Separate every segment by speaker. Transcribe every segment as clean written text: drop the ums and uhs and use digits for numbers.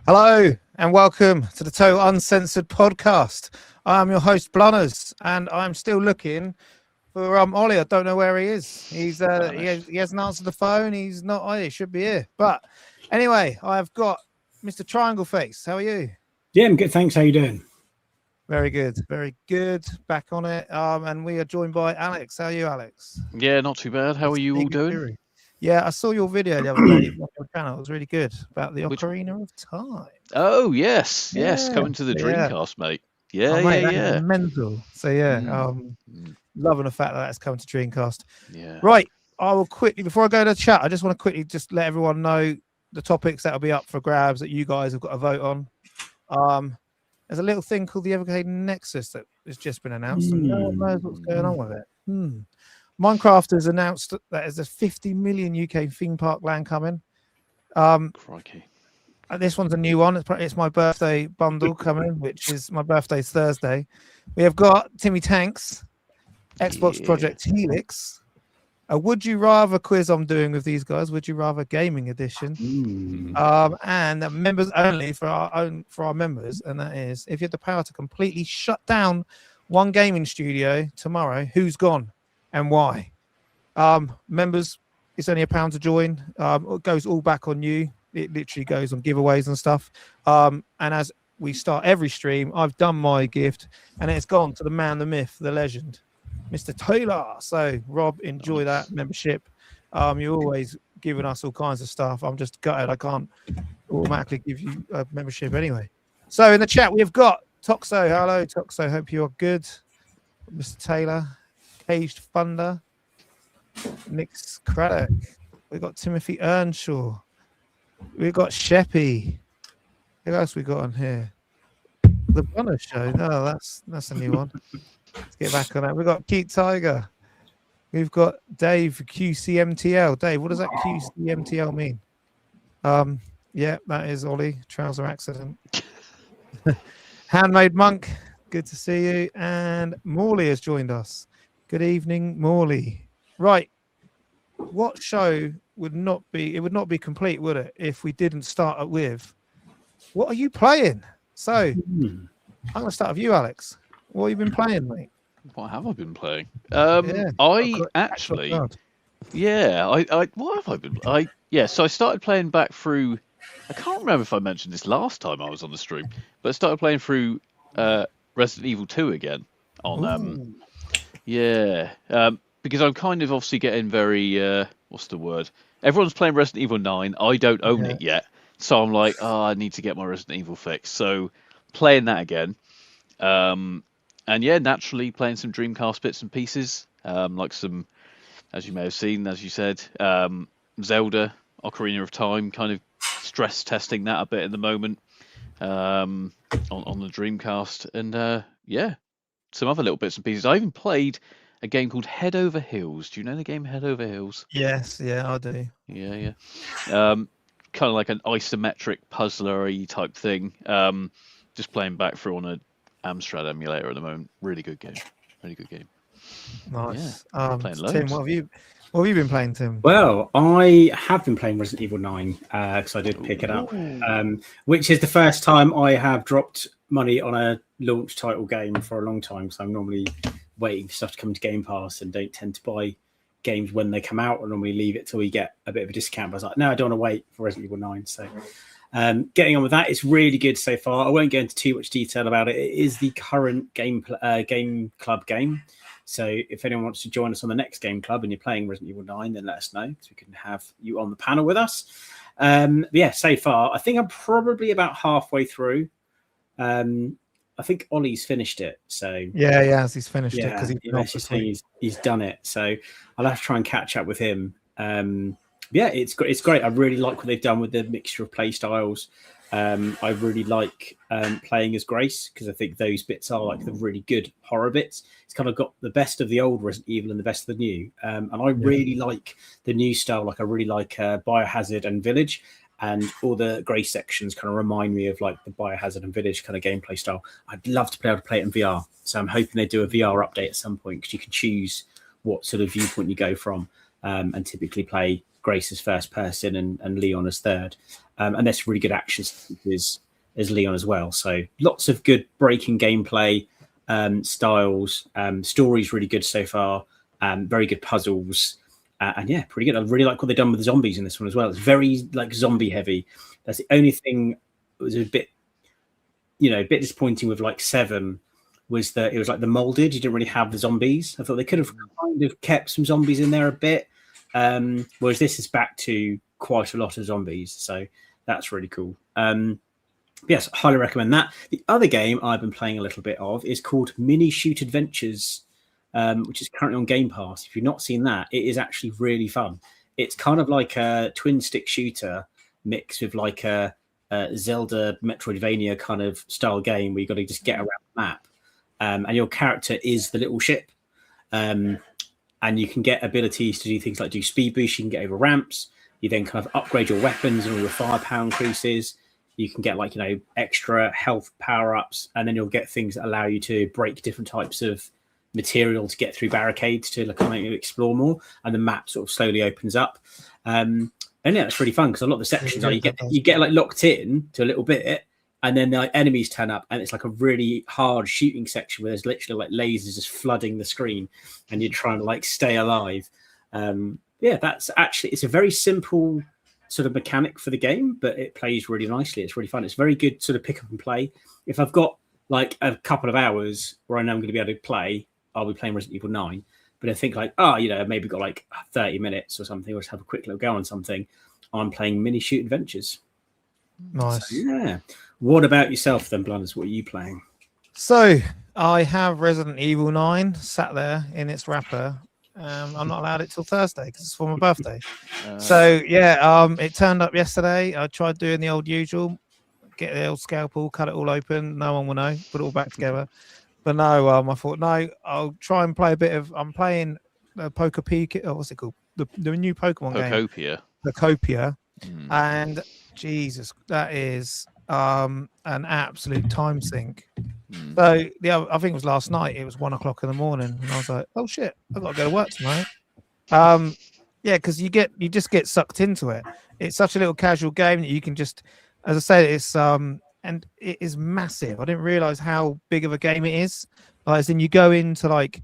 Speaker 1: Hello and welcome to the Uncensored podcast. I am your host Blunners, and I'm still looking for Ollie. I don't know where he is. He hasn't answered the phone. He's not. Oh, he should be here. But anyway, I've got Mr. Triangle Face. How are you?
Speaker 2: Yeah, I'm good. Thanks. How you doing?
Speaker 1: Very good. Very good. Back on it. And we are joined by Alex. How are you, Alex?
Speaker 3: Yeah, not too bad. How are you all doing?
Speaker 1: Yeah, I saw your video the other day on your channel. It was really good about the Ocarina of Time.
Speaker 3: Oh, yes. Coming to the Dreamcast, mate. Yeah,
Speaker 1: That's mental. So, loving the fact that that's coming to Dreamcast.
Speaker 3: Yeah.
Speaker 1: Right. I will quickly, before I go to chat, I just want to quickly just let everyone know the topics that will be up for grabs that you guys have got to vote on. There's a little thing called the Evercade Nexus that has just been announced, and no one knows what's going on with it. Minecraft has announced that there's a 50 million UK theme park land coming.
Speaker 3: Crikey.
Speaker 1: This one's a new one. It's my birthday bundle coming, which is my birthday's Thursday. We have got Timmy Tanks, Xbox Project Helix, a Would You Rather quiz I'm doing with these guys, Would You Rather Gaming Edition, and members only for our members, and that is if you have the power to completely shut down one gaming studio tomorrow, who's gone and why? Members, it's only £1 to join. It goes all back on you. It literally goes on giveaways and stuff. And as we start every stream, I've done my gift, and it's gone to the man, the myth, the legend, Mr. Taylor. So, Rob, enjoy that membership. You're always giving us all kinds of stuff. I'm just gutted I can't automatically give you a membership anyway. So, in the chat, we've got Toxo. Hello, Toxo. Hope you're good. Mr. Taylor. Caged Thunder, Nick's Craddock. We've got Timothy Earnshaw. We've got Sheppy. Who else we got on here? The Bonner Show. No, that's a new one. Let's get back on that. We've got Cute Tiger. We've got Dave QCMTL. Dave, what does that QCMTL mean? Yeah, that is Ollie. Trouser accident. Handmade Monk. Good to see you. And Morley has joined us. Good evening, Morley. Right. What show would not be complete, would it, if we didn't start with what are you playing? So I'm going to start with you, Alex. What have you been playing, mate?
Speaker 3: What have I been playing?
Speaker 1: So
Speaker 3: I started playing back through, I can't remember if I mentioned this last time I was on the stream, but I started playing through Resident Evil 2 again on because I'm kind of obviously getting very what's the word? Everyone's playing Resident Evil 9. I don't own it yet, so I'm like, I need to get my Resident Evil fix. So playing that again, and naturally playing some Dreamcast bits and pieces, like some, as you may have seen, as you said, Zelda, Ocarina of Time, kind of stress testing that a bit at the moment on the Dreamcast, and some other little bits and pieces. I even played a game called Head Over Heels. Do you know the game Head Over Heels?
Speaker 1: Yes, yeah, I do.
Speaker 3: Yeah. Kind of like an isometric puzzler-y type thing. Just playing back through on a Amstrad emulator at the moment. Really good game.
Speaker 1: Nice.
Speaker 3: Yeah, playing loads.
Speaker 1: Tim, what have you been playing, Tim?
Speaker 2: Well, I have been playing Resident Evil 9 because I did pick it up, which is the first time I have dropped money on a launch title game for a long time. So I'm normally waiting for stuff to come to Game Pass and don't tend to buy games when they come out. I normally leave it till we get a bit of a discount. But I was like, no, I don't want to wait for Resident Evil 9. So getting on with that. It's really good so far. I won't go into too much detail about it. It is the current game club game. So if anyone wants to join us on the next game club and you're playing Resident Evil 9, then let us know so we can have you on the panel with us. So far, I think I'm probably about halfway through. I think Ollie's finished it. So
Speaker 1: yeah, he's finished it because
Speaker 2: he's done it. So I'll have to try and catch up with him. It's great. I really like what they've done with the mixture of play styles. I really like playing as Grace because I think those bits are like the really good horror bits. It's kind of got the best of the old Resident Evil and the best of the new. And I really like the new style. Like I really like Biohazard and Village. And all the Grace sections kind of remind me of like the Biohazard and Village kind of gameplay style. I'd love to be able to play it in VR. So I'm hoping they do a VR update at some point because you can choose what sort of viewpoint you go from and typically play Grace as first person and Leon as third. And there's really good action sequences as Leon as well. So lots of good breaking gameplay, styles, story's really good so far. Very good puzzles. And yeah, pretty good. I really like what they've done with the zombies in this one as well. It's very like zombie heavy. That's the only thing that was a bit disappointing with like 7 was that it was like the molded. You didn't really have the zombies. I thought they could have kind of kept some zombies in there a bit. Whereas this is back to quite a lot of zombies. So that's really cool. Yes, highly recommend that. The other game I've been playing a little bit of is called Mini Shoot Adventures, which is currently on Game Pass. If you've not seen that, it is actually really fun. It's kind of like a twin stick shooter mixed with like a Zelda Metroidvania kind of style game where you've got to just get around the map. And your character is the little ship. And you can get abilities to do things like do speed boost. You can get over ramps. You then kind of upgrade your weapons and all your firepower increases. You can get like, extra health power-ups, and then you'll get things that allow you to break different types of material to get through barricades to like, kind of explore more. And the map sort of slowly opens up. And yeah, it's really fun because a lot of the sections are you get like locked in to a little bit, and then the enemies turn up, and it's like a really hard shooting section where there's literally like lasers just flooding the screen, and you're trying to like stay alive. Yeah, that's actually, it's a very simple sort of mechanic for the game, but it plays really nicely. It's really fun. It's very good sort of pick up and play. If I've got like a couple of hours where I know I'm going to be able to play, I'll be playing Resident Evil 9. But I think like, maybe got like 30 minutes or something, or just have a quick little go on something. I'm playing Mini Shoot Adventures.
Speaker 1: Nice.
Speaker 2: So, yeah. What about yourself then, Blunders? What are you playing?
Speaker 1: So I have Resident Evil 9 sat there in its wrapper. I'm not allowed it till Thursday because it's for my birthday. So yeah, it turned up yesterday. I tried doing the old usual, get the old scalpel, cut it all open. No one will know. Put it all back together. But no, I thought no, I'll try and play a bit of. I'm playing Poker Peak. Oh, what's it called? The new Pokemon game. Pokopia. And Jesus, that is an absolute time sink. So yeah, I think it was last night. It was 1 o'clock in the morning, and I was like, "Oh shit, I've got to go to work tonight." Yeah, because you just get sucked into it. It's such a little casual game that you can just, as I said, it's and it is massive. I didn't realize how big of a game it is. Like, as in you go into like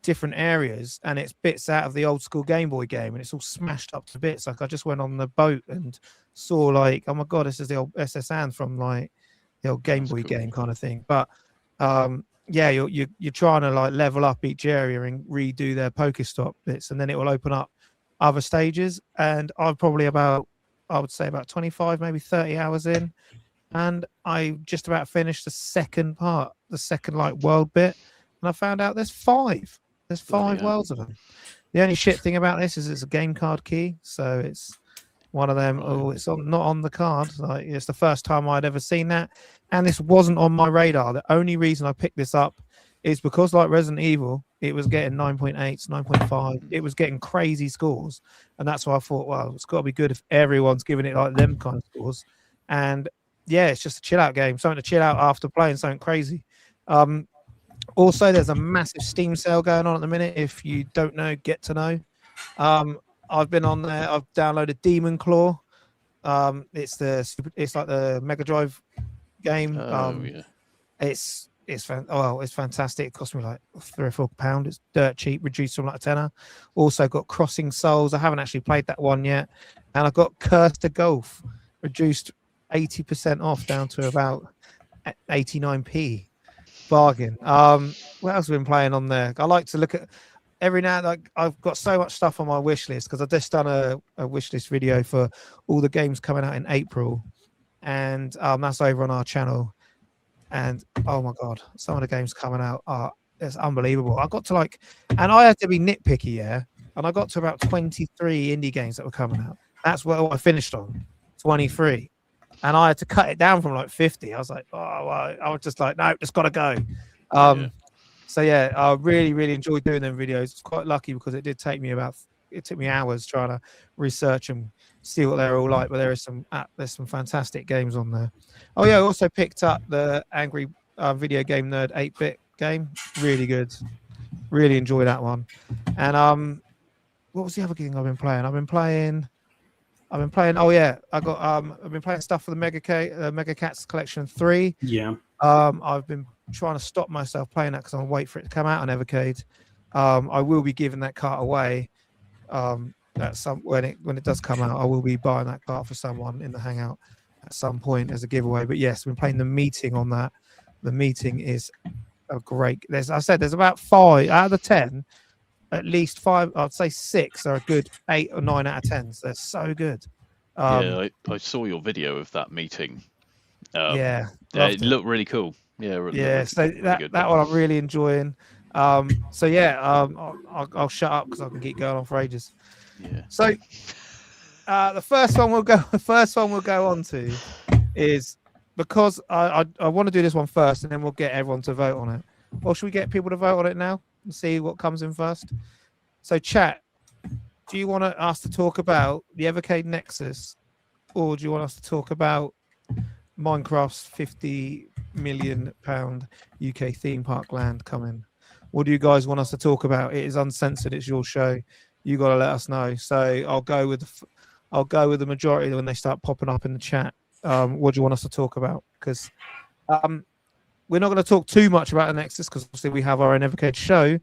Speaker 1: different areas, and it's bits out of the old school Game Boy game, and it's all smashed up to bits. Like I just went on the boat and saw like, oh my god, this is the old SS Anne from like the old Game Boy game kind of thing. But yeah, you're trying to like level up each area and redo their Pokestop bits, and then it will open up other stages. And I'm probably I would say about 25, maybe 30 hours in, and I just about finished the second part, the second like world bit, and I found out there's 5. There's 5 worlds of them. The only shit thing about this is it's a game card key, so it's one of them. Oh, it's not on the card. Like, it's the first time I'd ever seen that, and this wasn't on my radar. The only reason I picked this up is because, like Resident Evil, it was getting 9.8s, 9.5. It was getting crazy scores, and that's why I thought, well, it's got to be good if everyone's giving it like them kind of scores. And yeah, it's just a chill out game, something to chill out after playing something crazy. Also, there's a massive Steam sale going on at the minute. If you don't know, get to know. I've been on there. I've downloaded Demon Claw. It's like the Mega Drive game. It's fantastic. It cost me like £3 or £4. It's dirt cheap, reduced from like a tenner. Also got Crossing Souls. I haven't actually played that one yet. And I've got Curse to Golf, reduced 80% off down to about 89p. Bargain. What else have I been playing on there? I like to look at every now. Like I've got so much stuff on my wish list because I've just done a wish list video for all the games coming out in April, and that's over on our channel. And oh my god, some of the games coming out it's unbelievable. I got to like, and I had to be nitpicky, yeah. And I got to about 23 indie games that were coming out. That's what I finished on, 23. And I had to cut it down from like 50. I was like, I was just like, no, just got to go. So yeah, I really, really enjoyed doing them videos. It's quite lucky because it took me hours trying to research and see what they're all like. But there's some fantastic games on there. Oh yeah, I also picked up the Angry Video Game Nerd 8-bit game. Really good. Really enjoy that one. And what was the other game I've been playing? I've been playing. Oh yeah, I've been playing stuff for the Mega Cats Collection 3.
Speaker 2: Yeah.
Speaker 1: I've been trying to stop myself playing that because I'm waiting for it to come out on Evercade. I will be giving that cart away. At some when it does come out, I will be buying that cart for someone in the Hangout at some point as a giveaway. But yes, we've been playing the meeting on that. The meeting is a great. There's about 5 out of the 10. At least 5, I'd say 6 are a good 8 or 9 out of 10. So they're so good.
Speaker 3: I saw your video of that meeting.
Speaker 1: Yeah,
Speaker 3: it looked really cool. Yeah,
Speaker 1: so that one I'm really enjoying. So yeah, I'll shut up because I can keep going on for ages.
Speaker 3: Yeah.
Speaker 1: So the first one we'll go on to is, because I want to do this one first, and then we'll get everyone to vote on it. Or should we get people to vote on it now and see what comes in first? So chat, do you want us to talk about the Evercade Nexus, or do you want us to talk about Minecraft's £50 million UK theme park land coming? What do you guys want us to talk about? It is uncensored. It's your show. You got to let us know. So I'll go with the majority when they start popping up in the chat. What do you want us to talk about? Because we're not going to talk too much about the Nexus because obviously we have our own Evercade show.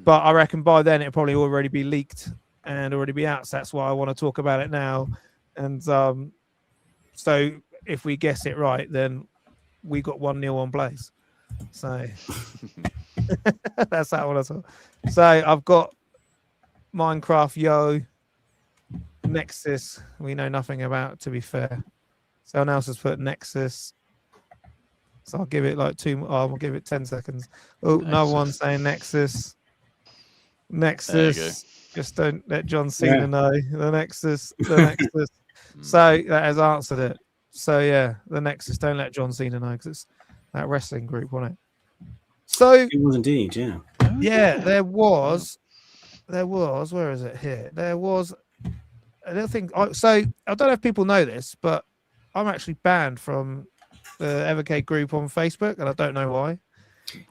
Speaker 1: But I reckon by then it'll probably already be leaked and already be out. So that's why I want to talk about it now. And so if we guess it right, then we got 1-0 on Blaze. So that's how I want to talk. So I've got Minecraft Nexus. We know nothing about, to be fair. Someone else has put Nexus. So I'll give it like I'll give it 10 seconds. Oh, no one saying Nexus. Nexus. Just don't let John Cena know. The Nexus. So that has answered it. So yeah, the Nexus. Don't let John Cena know because it's that wrestling group, wasn't it? So
Speaker 2: it was indeed, yeah.
Speaker 1: Yeah, there was. Where is it here? There was. I don't think. So I don't know if people know this, but I'm actually banned from the Evercade group on Facebook, and I don't know why.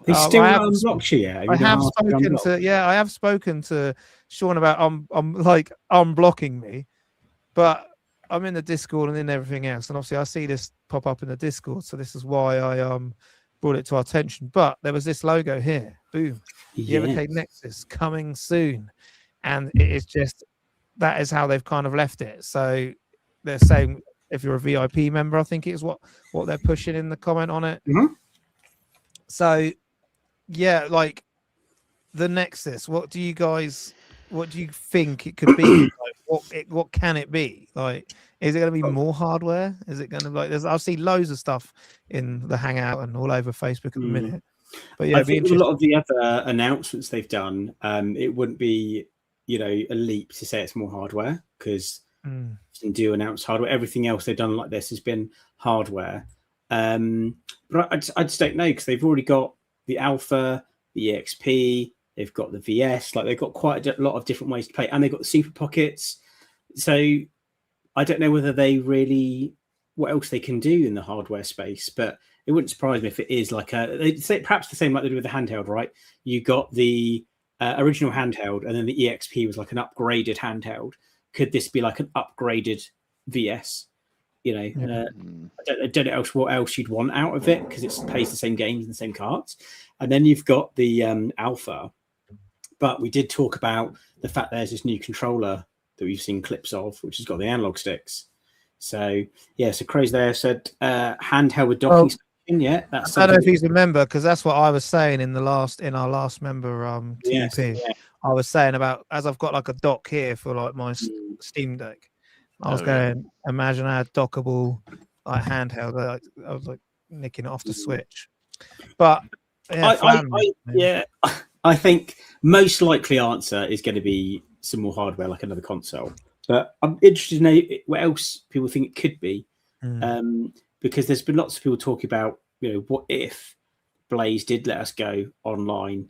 Speaker 2: They still unblocked you yet?
Speaker 1: I have spoken to Sean about unblocking me, but I'm in the Discord and in everything else, and obviously I see this pop up in the Discord, so this is why I brought it to our attention. But there was this logo here, boom, the Evercade Nexus coming soon, and it is just that is how they've kind of left it. So they're saying if you're a VIP member, I think it is what they're pushing in the comment on it.
Speaker 2: Mm-hmm.
Speaker 1: So yeah, like the Nexus, what do you think it could be? Like, what can it be? Like, is it going to be more hardware? Is it going to be like I've seen loads of stuff in the Hangout and all over Facebook at the minute. But yeah,
Speaker 2: I think a lot of the other announcements they've done, it wouldn't be, a leap to say it's more hardware, because they do announce hardware. Everything else they've done like this has been hardware. But I just don't know, because they've already got the Alpha, the EXP, they've got the VS, like they've got quite a lot of different ways to play, and they've got the Super Pockets. So I don't know whether they really, what else they can do in the hardware space, but it wouldn't surprise me if it is like they'd say perhaps the same like they do with the handheld, right? You got the original handheld, and then the EXP was like an upgraded handheld. Could this be like an upgraded VS? I don't know what else you'd want out of it, because it plays the same games and the same cards. And then you've got the Alpha. But we did talk about the fact there's this new controller that we've seen clips of, which has got the analog sticks. So yeah, so Craze there said handheld with docking station. Yeah, that's.
Speaker 1: I don't know if he's a member, because that's what I was saying in our last member TP.
Speaker 2: Yes, yeah.
Speaker 1: I was saying about, as I've got like a dock here for like my Steam Deck. I was going, imagine I had dockable like handheld. I was like nicking it off the Switch. But yeah,
Speaker 2: I think most likely answer is going to be some more hardware, like another console. But I'm interested to know what else people think it could be, because there's been lots of people talking about, what if Blaze did let us go online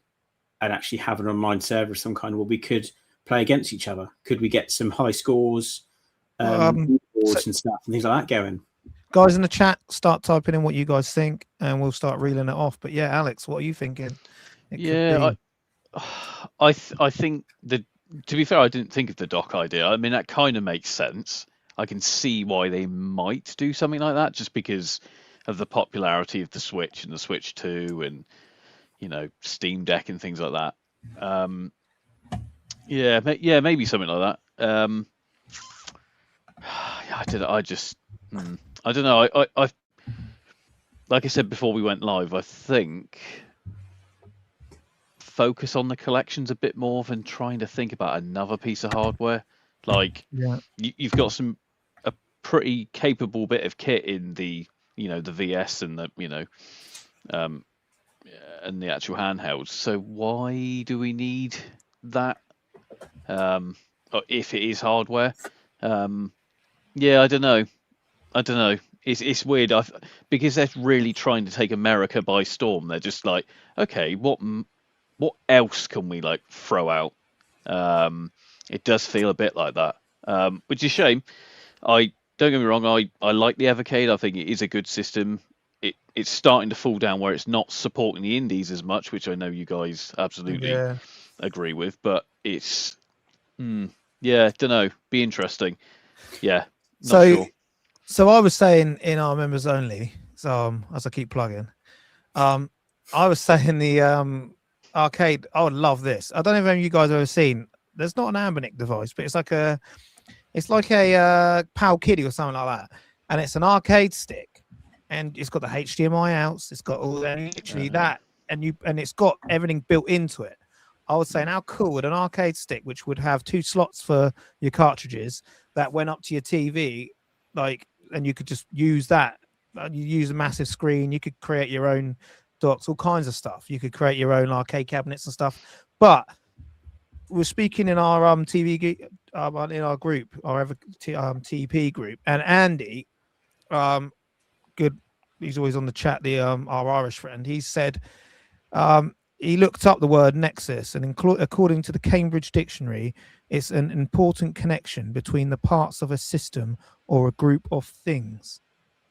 Speaker 2: and actually have an online server of some kind where we could play against each other? Could we get some high scores, boards and stuff and things like that going?
Speaker 1: Guys in the chat, start typing in what you guys think, and we'll start reeling it off. But yeah, Alex, what are you thinking?
Speaker 3: I think the to be fair, I didn't think of the dock idea. I mean, that kind of makes sense. I can see why they might do something like that, just because of the popularity of the Switch and the Switch 2 and, Steam Deck and things like that. Yeah, maybe something like that. I don't know. I don't know. I like I said before we went live, I think focus on the collections a bit more than trying to think about another piece of hardware. Like, you've got a pretty capable bit of kit in the VS and the and the actual handhelds. So why do we need that? If it is hardware, I don't know. It's weird. Because they're really trying to take America by storm. They're just like, okay, what else can we like throw out? It does feel a bit like that, which is a shame. Don't get me wrong. I like the Evercade. I think it is a good system. It's starting to fall down where it's not supporting the indies as much, which I know you guys absolutely agree with. But it's, don't know. Be interesting. Yeah. Not sure.
Speaker 1: So I was saying in our members only. So as I keep plugging, I was saying the arcade. I would love this. I don't know if any of you guys have ever seen. There's not an Ambernick device, but it's like a PAL Kiddie or something like that, and it's an arcade stick, and it's got the HDMI outs. It's got all literally that, and it's got everything built into it. I was saying, how cool would an arcade stick, which would have 2 slots for your cartridges that went up to your TV, and you could just use that. You use a massive screen. You could create your own docks, all kinds of stuff. You could create your own arcade cabinets and stuff. But we're speaking in our TV in our group, our TP group, and Andy, good. He's always on the chat. Our Irish friend. He said. He looked up the word nexus, and according to the Cambridge Dictionary, it's an important connection between the parts of a system or a group of things.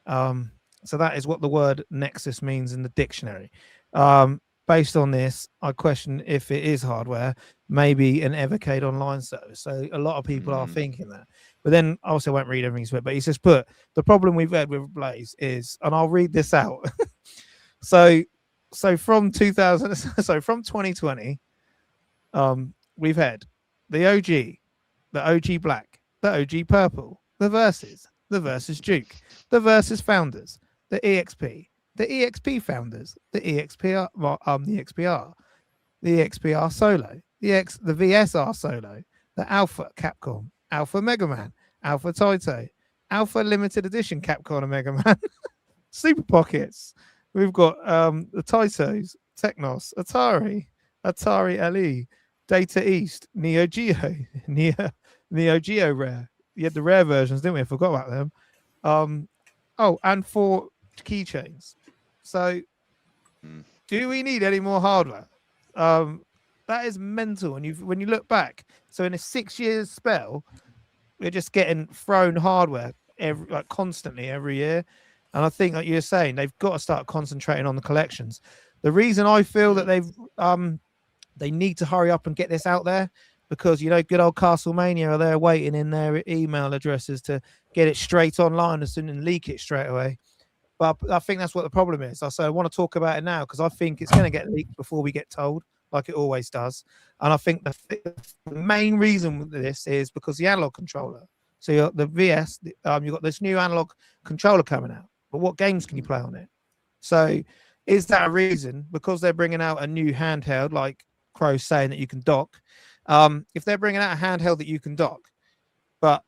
Speaker 1: So that is what the word nexus means in the dictionary. Based on this, I question if it is hardware, maybe an Evercade online service. So a lot of people are thinking that. But then I also won't read everything, but he says, the problem we've had with Blaze is, and I'll read this out. So from 2020, we've had the OG Black, the OG Purple, the Versus Duke, the Versus Founders, the EXP Founders, the EXPR, the XPR, the XPR Solo, the VSR Solo, the Alpha Capcom, Alpha Mega Man, Alpha Taito, Alpha Limited Edition Capcom and Mega Man, Super Pockets. We've got the Taitos, Technos, Atari LE, Data East, Neo Geo, Neo Geo Rare. You had the rare versions, didn't we? I forgot about them. And 4 keychains. So, do we need any more hardware? That is mental. And when you look back, so in a 6 years spell, we're just getting thrown hardware constantly every year. And I think, like you're saying, they've got to start concentrating on the collections. The reason I feel that they need to hurry up and get this out there, because good old Castlemania are there waiting in their email addresses to get it straight online as soon and leak it straight away. But I think that's what the problem is. I want to talk about it now because I think it's going to get leaked before we get told, like it always does. And I think the main reason with this is because the analog controller. So you're the VS, you've got this new analog controller coming out. But what games can you play on it? So is that a reason? Because they're bringing out a new handheld, like Crow's saying that you can dock. If they're bringing out a handheld that you can dock, but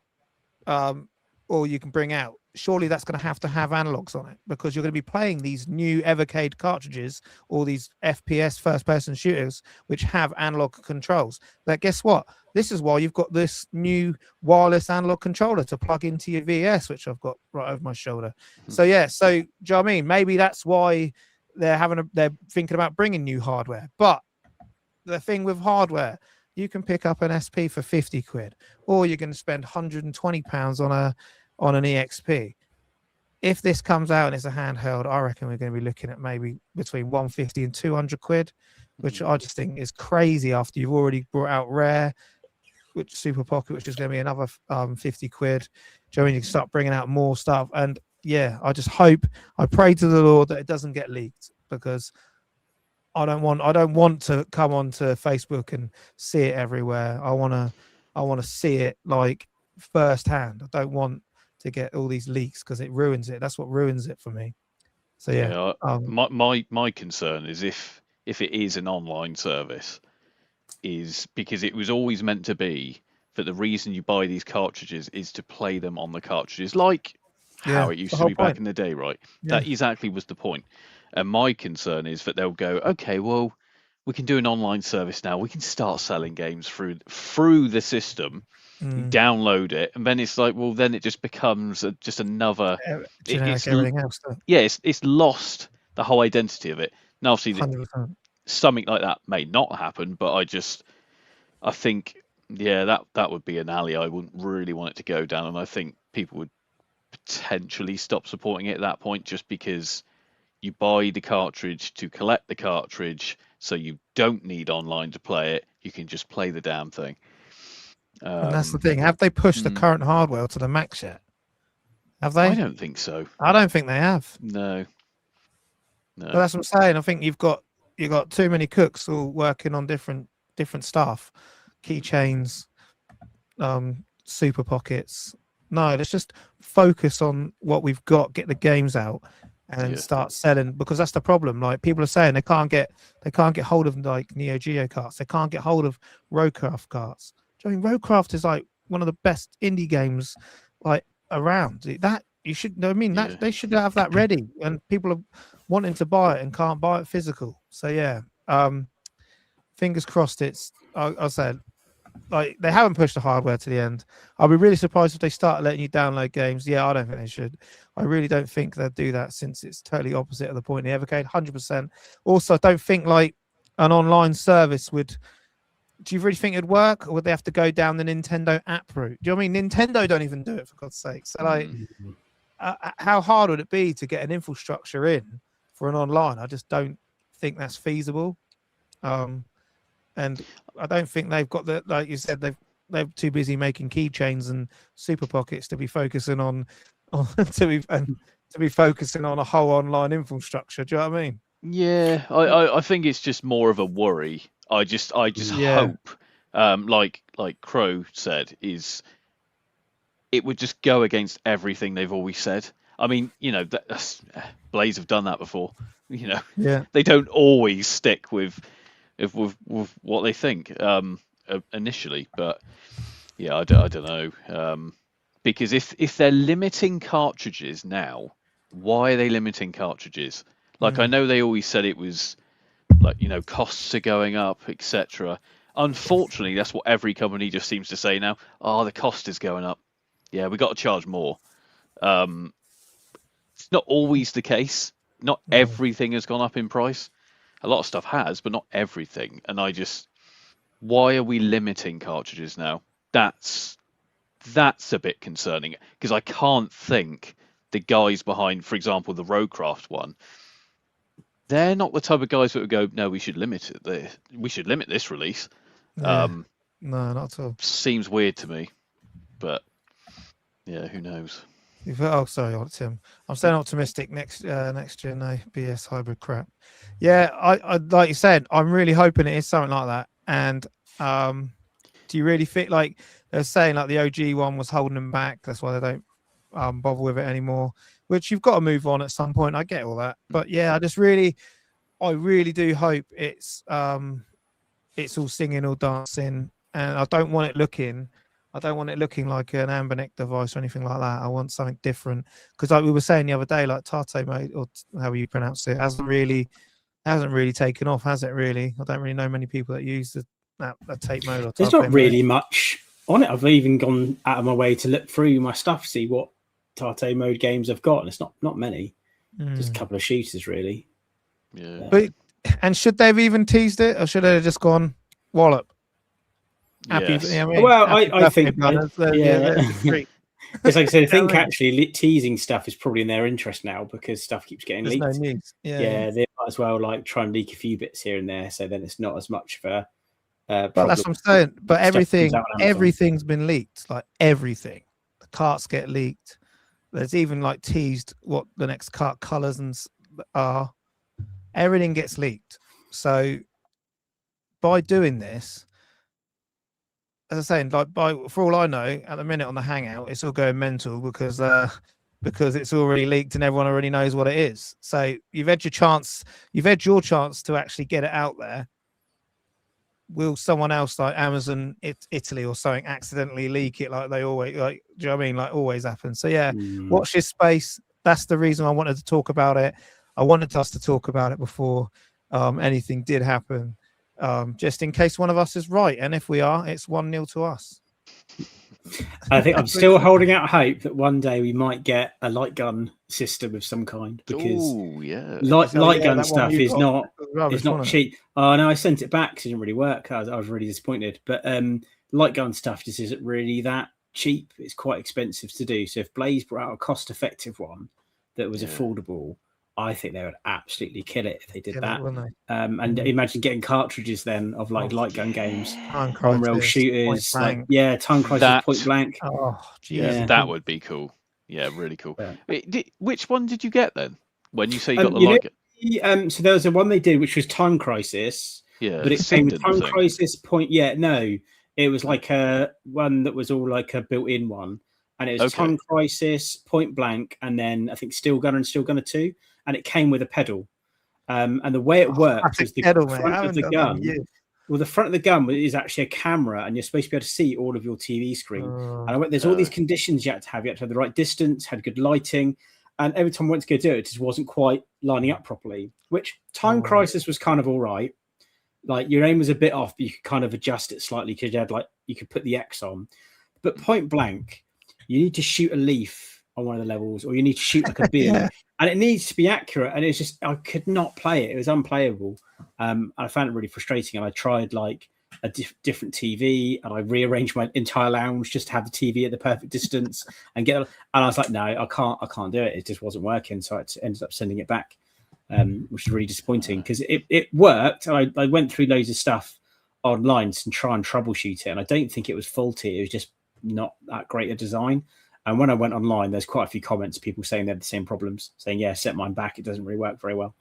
Speaker 1: or you can bring out, surely that's going to have analogs on it, because you're going to be playing these new Evercade cartridges or these FPS first-person shooters which have analog controls. But guess what? This is why you've got this new wireless analog controller to plug into your VS, which I've got right over my shoulder. So do you know what I mean? Maybe that's why they're thinking about bringing new hardware. But the thing with hardware, you can pick up an SP for 50 quid, or you're going to spend £120 on an EXP. If this comes out and it's a handheld, I reckon we're going to be looking at maybe between 150 and 200 quid, which I just think is crazy after you've already brought out rare. which Super Pocket, which is going to be another 50 quid. Do you know what I mean? You can start bringing out more stuff. And yeah, I just hope, I pray to the Lord that it doesn't get leaked, because I don't want to come onto Facebook and see it everywhere. I want to see it like firsthand. I don't want to get all these leaks, because it ruins it. That's what ruins it for me. So yeah,
Speaker 3: my concern is if it is an online service, is because it was always meant to be that the reason you buy these cartridges is to play them on the cartridges, like how it used to be back in the day, right?
Speaker 1: Yeah.
Speaker 3: That exactly was the point. And my concern is that they'll go, okay, well, we can do an online service now. We can start selling games through the system, download it, and then it's like, well, then it just becomes just another
Speaker 1: generic everything else.
Speaker 3: Yeah, it's lost the whole identity of it. Now, obviously,
Speaker 1: 100%.
Speaker 3: something like that may not happen, but I think, yeah, that would be an alley I wouldn't really want it to go down, and I think people would potentially stop supporting it at that point, just because you buy the cartridge to collect the cartridge, so you don't need online to play it. You can just play the damn thing.
Speaker 1: And that's the thing. Have they pushed the current hardware to the max yet? Have they?
Speaker 3: I don't think so.
Speaker 1: I don't think they have.
Speaker 3: No.
Speaker 1: But that's what I'm saying. I think you've got too many cooks all working on different stuff, keychains, Super Pockets. No, let's just focus on what we've got, get the games out, and start selling, because that's the problem. Like, people are saying they can't get hold of like Neo Geo carts. They can't get hold of Roadcraft carts. Do you know what I mean? Roadcraft is like one of the best indie games like around. That you should know. I mean, that they should have that ready, and people are wanting to buy it and can't buy it physical. So yeah, fingers crossed. I said, like, they haven't pushed the hardware to the end. I'll be really surprised if they start letting you download games. Yeah, I don't think they should. I really don't think they'll do that, since it's totally opposite of the point of the Evercade. 100%. Also, I don't think like an online service would. Do you really think it'd work, or would they have to go down the Nintendo app route? Do you know what I mean? Nintendo don't even do it, for God's sake. So like, how hard would it be to get an infrastructure in for an online? I just don't think that's feasible. And I don't think they've got the, like you said, they're too busy making keychains and Super Pockets to be focusing on to be focusing on a whole online infrastructure. Do you know what I mean?
Speaker 3: Yeah, I think it's just more of a worry. I just hope, like Crow said, is it would just go against everything they've always said. I mean, you know, Blaze have done that before. You know, they don't always stick with what they think initially, but yeah, I don't know, because if they're limiting cartridges now, why are they limiting cartridges? Like, I know they always said it was like, you know, costs are going up, etc. Unfortunately, that's what every company just seems to say now. Oh, the cost is going up. Yeah, we got to charge more. It's not always the case. Not everything has gone up in price. A lot of stuff has, but not everything. And why are we limiting cartridges now? That's a bit concerning, because I can't think the guys behind, for example, the Roadcraft one, they're not the type of guys that would go, no, we should limit it. We should limit this release.
Speaker 1: No, not at all.
Speaker 3: Seems weird to me, but yeah, who knows?
Speaker 1: Oh, sorry, Tim. I'm staying optimistic next gen. No BS hybrid crap. Yeah, I like you said, I'm really hoping it is something like that. And do you really think, like they're saying, like the OG one was holding them back? That's why they don't bother with it anymore. Which you've got to move on at some point. I get all that, but yeah, I really do hope it's all singing, all dancing, and I don't want it looking like an Amberneck device or anything like that. I want something different, because like we were saying the other day, like Tate mode, or however you pronounce it, hasn't really taken off, has it? Really, I don't really know many people that use that tape mode. Or
Speaker 2: there's not really much on it. I've even gone out of my way to look through my stuff, see what Tate mode games I've got, and it's not many. Just a couple of shooters, really.
Speaker 3: Yeah.
Speaker 1: But and should they have even teased it, or should they have just gone wallop? Happy,
Speaker 3: Yes.
Speaker 1: you know what I mean?
Speaker 2: Well,
Speaker 1: Happy
Speaker 2: I think it's like I said, I think actually teasing stuff is probably in their interest now, because stuff keeps getting
Speaker 1: There's
Speaker 2: leaked.
Speaker 1: no news.
Speaker 2: Yeah, they might as well like try and leak a few bits here and there, so then it's not as much of
Speaker 1: But that's what I'm saying. But everything's been leaked. Like everything, the carts get leaked. There's even like teased what the next cart colors are. Everything gets leaked. So by doing this, as I say, like for all I know, at the minute on the Hangout, it's all going mental because it's already leaked and everyone already knows what it is. So you've had your chance to actually get it out there. Will someone else like Amazon Italy or something accidentally leak it like they always like? Do you know what I mean? Like always happens. So yeah, watch this space. That's the reason I wanted to talk about it. I wanted us to talk about it before anything did happen, just in case one of us is right. And if we are, it's 1-0 to us.
Speaker 2: I think I'm still holding out hope that one day we might get a light gun system of some kind, because light gun stuff is not cheap. Oh no, I sent it back because it didn't really work. I was really disappointed. But light gun stuff just isn't really that cheap. It's quite expensive to do. So if Blaze brought out a cost-effective one that was affordable, I think they would absolutely kill it if they did that. And imagine getting cartridges then of like light gun games, on-rail shooters, Time Crisis, Point Blank.
Speaker 1: Oh,
Speaker 3: geez, that would be cool. Yeah, really cool. Which one did you get then? When you say you got the light gun?
Speaker 2: So there was a one they did which was Time Crisis.
Speaker 3: Yeah,
Speaker 2: but it came with Time Crisis Point. Yeah, no, it was like a one that was all like a built-in one, and it was Time Crisis, Point Blank, and then I think Steel Gunner and Steel Gunner 2. And it came with a pedal, and the way it works is the front of the gun. Well, the front of the gun is actually a camera, and you're supposed to be able to see all of your TV screen. And there's all these conditions you had to have. You had to have the right distance, had good lighting, and every time I went to go do it, it just wasn't quite lining up properly. Which Time Crisis was kind of all right. Like your aim was a bit off, but you could kind of adjust it slightly because you could put the X on. But Point Blank, you need to shoot a leaf on one of the levels, or you need to shoot like a bin. And it needs to be accurate, and it's just I could not play it. It was unplayable. I found it really frustrating, and I tried like a different TV, and I rearranged my entire lounge just to have the TV at the perfect distance and get. And I was like, no, I can't do it. It just wasn't working, so I ended up sending it back, which is really disappointing because it worked. And I went through loads of stuff online to try and troubleshoot it, and I don't think it was faulty. It was just not that great a design. And when I went online, there's quite a few comments, people saying they had the same problems, saying, yeah, set mine back. It doesn't really work very well.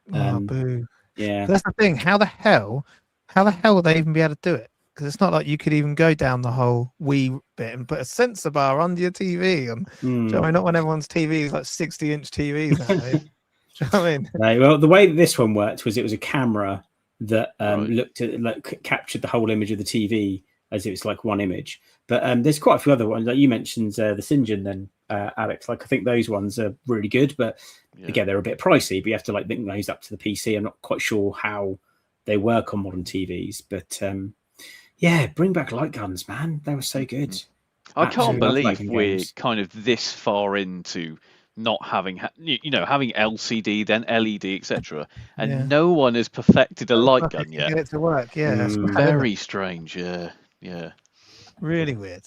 Speaker 1: Boo.
Speaker 2: Yeah.
Speaker 1: That's the thing. How the hell would they even be able to do it? Because it's not like you could even go down the whole Wii bit and put a sensor bar under your TV. And do you know what I mean? Not when everyone's TV is like 60-inch TVs nowadays. Do you know what I mean?
Speaker 2: No, well, the way this one worked was it was a camera that looked at captured the whole image of the TV as it was like one image. But there's quite a few other ones. Like you mentioned the Syngen then, Alex. Like I think those ones are really good, but again, they're a bit pricey. But you have to like link those up to the PC. I'm not quite sure how they work on modern TVs, but bring back light guns, man. They were so good.
Speaker 3: I can't believe we're kind of this far into not having having LCD, then LED, etc. And no one has perfected a light gun yet.
Speaker 1: Get it to work. Yeah, that's
Speaker 3: very strange. Yeah.
Speaker 1: Really weird.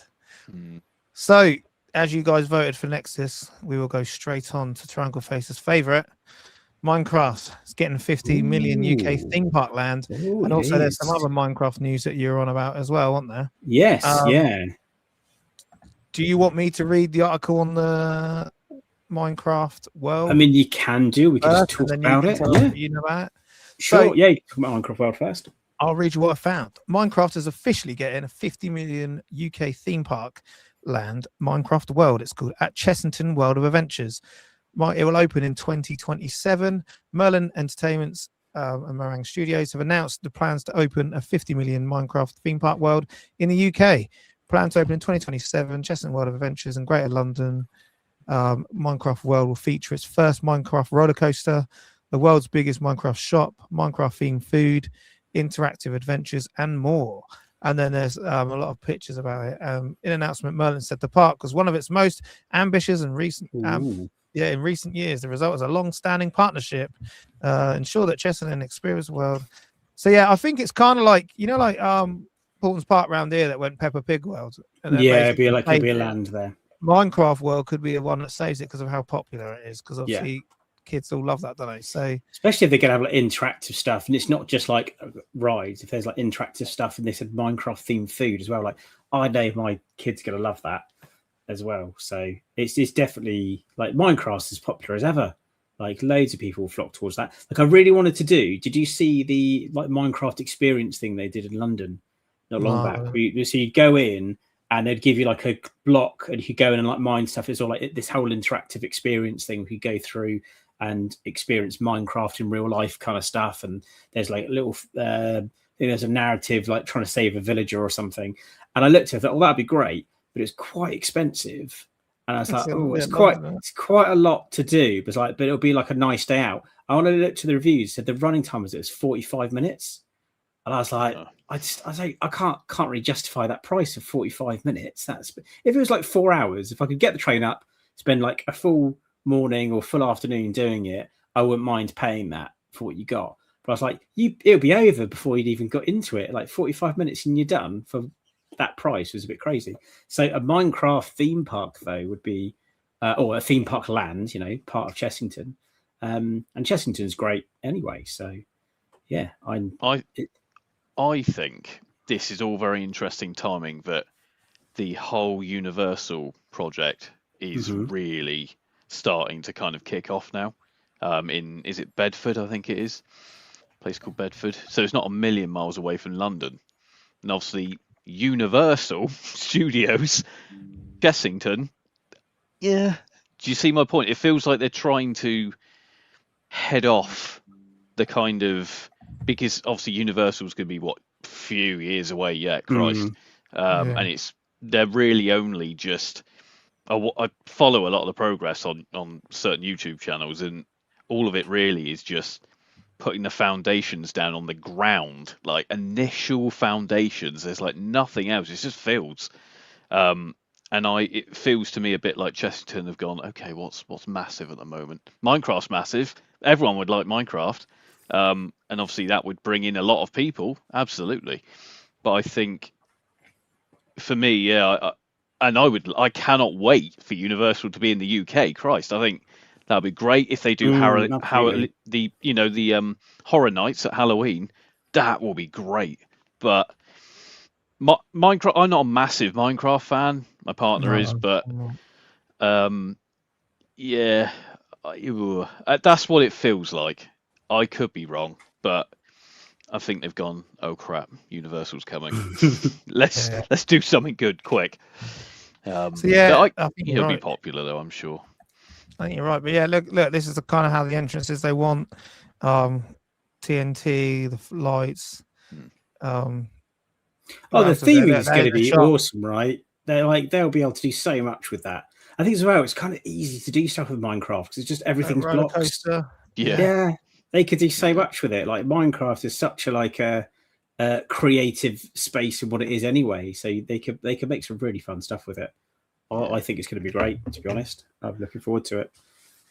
Speaker 1: So, as you guys voted for Nexus, we will go straight on to Triangle Face's favorite, Minecraft. It's getting 50 million UK theme park land. And also there's some other Minecraft news that you're on about as well, aren't there?
Speaker 2: Yes, yeah.
Speaker 1: Do you want me to read the article on the Minecraft world?
Speaker 2: I mean, you can do. We can just talk about it.
Speaker 1: Yeah. You know that?
Speaker 2: Sure, you talk about Minecraft world first.
Speaker 1: I'll read you what I found. Minecraft is officially getting a 50 million UK theme park land, Minecraft World, it's called, at Chessington World of Adventures. It will open in 2027. Merlin Entertainments and Meringue Studios have announced the plans to open a 50 million Minecraft theme park world in the UK. Planned to open in 2027, Chessington World of Adventures in Greater London. Minecraft World will feature its first Minecraft roller coaster, the world's biggest Minecraft shop, Minecraft-themed food, interactive adventures, and more. And then there's a lot of pictures about it. In an announcement, Merlin said the park was one of its most ambitious and recent in recent years. The result is a long-standing partnership, ensure that Chessington experience the world. So yeah, I think it's kind of like Portland's Park round here that went Peppa Pig World.
Speaker 2: It'd be a land there.
Speaker 1: Minecraft World could be the one that saves it because of how popular it is. Because obviously kids all love that, don't they? So
Speaker 2: especially if they're going to have like interactive stuff, and it's not just like rides. If there's like interactive stuff, and they said Minecraft themed food as well, like I know my kids going to love that as well. So it's definitely like Minecraft's as popular as ever. Like loads of people flock towards that. Like I really wanted to do. Did you see the like Minecraft experience thing they did in London not long back? So you'd go in and they'd give you like a block, and you could go in and like mine stuff. It's all like this whole interactive experience thing. You go through and experience Minecraft in real life kind of stuff. And there's like a little, I think there's a narrative like trying to save a villager or something. And I looked at it, I thought, well, that'd be great, but it's quite expensive. And I was like, oh, it's quite a lot to do. But it'll be like a nice day out. I want to look to the reviews. Said the running time was 45 minutes. And I was like, I can't really justify that price of 45 minutes. That's if it was like 4 hours, if I could get the train up, spend like a full morning or full afternoon doing it, I wouldn't mind paying that for what you got. But I was like, it'll be over before you'd even got into it. Like 45 minutes and you're done for that price was a bit crazy. So a Minecraft theme park though would be, or a theme park land, part of Chessington, and Chessington's great anyway. So yeah,
Speaker 3: I think this is all very interesting timing that the whole Universal project is really starting to kind of kick off now. Is it Bedford? I think it is. A place called Bedford. So it's not a million miles away from London. And obviously Universal Studios, Chessington. Yeah. Do you see my point? It feels like they're trying to head off the kind of, because obviously Universal's going to be few years away yet, Christ. And they're really only just, I follow a lot of the progress on certain YouTube channels, and all of it really is just putting the foundations down on the ground, like initial foundations. There's like nothing else. It's just fields. And it feels to me a bit like Chessington have gone, okay, what's massive at the moment? Minecraft's massive. Everyone would like Minecraft. And obviously that would bring in a lot of people. Absolutely. But I think for me, I cannot wait for Universal to be in the UK. Christ, I think that'd be great if they do the Horror Nights at Halloween. That will be great. But Minecraft, I'm not a massive Minecraft fan. My partner is, but that's what it feels like. I could be wrong, but I think they've gone, oh crap, Universal's coming. Let's do something good quick. I think it'll be popular though, I'm sure.
Speaker 1: I think you're right, but look, this is the kind of how the entrance is. They want TNT, the lights.
Speaker 2: The theming is going to be awesome, right? They'll be able to do so much with that. I think as well, it's kind of easy to do stuff with Minecraft because it's just everything's blocks. Yeah. They could do so much with it. Like Minecraft is such a creative space in what it is anyway. So they could make some really fun stuff with it. I think it's going to be great. To be honest, I'm looking forward to it.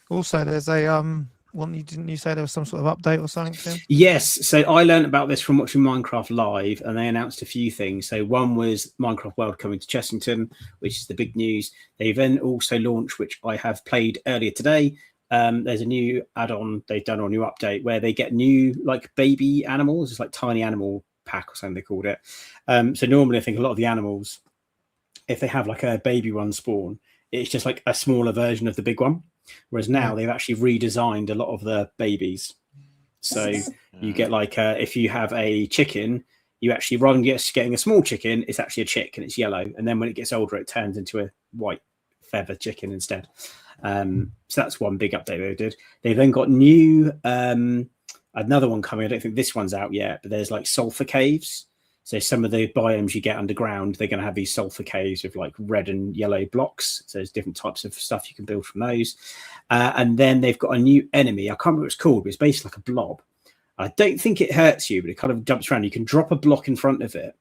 Speaker 1: Also, there's a didn't you say there was some sort of update or something, Tim?
Speaker 2: Yes. So I learned about this from watching Minecraft Live, and they announced a few things. So one was Minecraft World coming to Chessington, which is the big news. They then also launched, which I have played earlier today. There's a new add-on they've done, or a new update where they get new like baby animals. It's like tiny animal pack or something they called it. So normally I think a lot of the animals, if they have like a baby one spawn, it's just like a smaller version of the big one. Whereas now they've actually redesigned a lot of the babies. So you get like if you have a chicken, you actually, rather than getting a small chicken, it's actually a chick and it's yellow. And then when it gets older, it turns into a white feather chicken instead. So that's one big update they did. They then got new another one coming. I don't think this one's out yet, but there's like sulfur caves. So some of the biomes you get underground, they're going to have these sulfur caves with like red and yellow blocks. So there's different types of stuff you can build from those. And then they've got a new enemy. I can't remember what it's called, but it's basically like a blob. I don't think it hurts you, but it kind of jumps around. You can drop a block in front of it,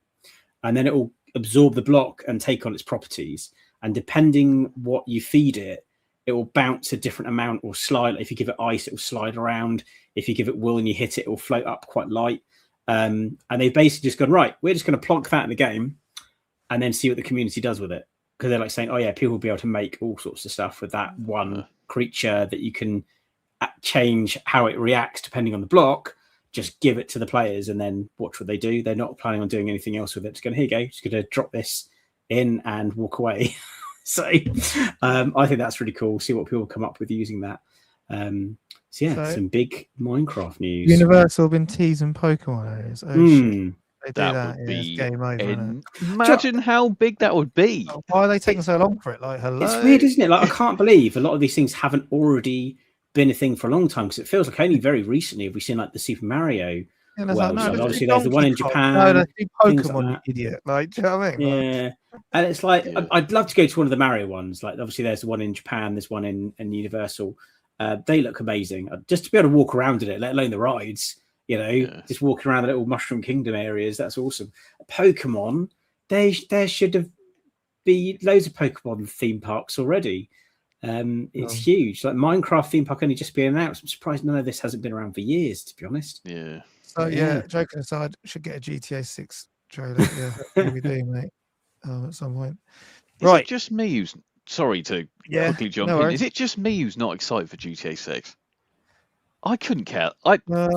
Speaker 2: and then it will absorb the block and take on its properties. And depending what you feed it, it will bounce a different amount or slide. If you give it ice, it will slide around. If you give it wool and you hit it, it will float up quite light. And they've basically just gone, right, we're just going to plonk that in the game and then see what the community does with it. Because they're like saying, oh yeah, people will be able to make all sorts of stuff with that one creature that you can change how it reacts depending on the block. Just give it to the players and then watch what they do. They're not planning on doing anything else with it. Just going, here you go. Just going to drop this in and walk away. So I think that's really cool. See what people come up with using that. Some big Minecraft news.
Speaker 1: Universal been teasing Pokemon areas. Oh, shit. They do that.
Speaker 3: Would be
Speaker 1: game over,
Speaker 3: imagine how big that would be.
Speaker 1: Why are they taking so long for it? Like, hello.
Speaker 2: It's weird, isn't it? Like, I can't believe a lot of these things haven't already been a thing for a long time, because it feels like only very recently have we seen like the Super Mario world. Obviously, there's the one in Japan.
Speaker 1: No, that's Pokemon, you idiot. Like, do you know what I mean?
Speaker 2: Yeah. And it's like, I'd love to go to one of the Mario ones. Like, obviously, there's the one in Japan, there's one in Universal. They look amazing. Just to be able to walk around in it, let alone the rides, just walking around the little Mushroom Kingdom areas. That's awesome. Pokemon, there should have be loads of Pokemon theme parks already. It's huge. Like Minecraft theme park only just being announced. I'm surprised none of this hasn't been around for years, to be honest.
Speaker 3: Yeah.
Speaker 1: So joking aside, should get a GTA 6 trailer. Yeah, we do, mate. At some point.
Speaker 3: Is it just me who's sorry to quickly jump in?
Speaker 1: Worries.
Speaker 3: Is it just me who's not excited for GTA 6? I couldn't care.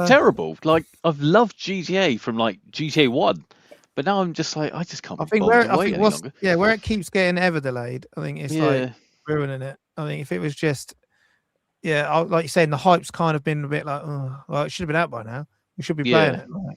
Speaker 3: Terrible. Like, I've loved GTA from like GTA 1, but now I'm just like, I just can't. Where
Speaker 1: it keeps getting ever delayed, I think it's like ruining it. I think if it was just, like you said, the hype's kind of been a bit like, it should have been out by now. We should be playing it. Like,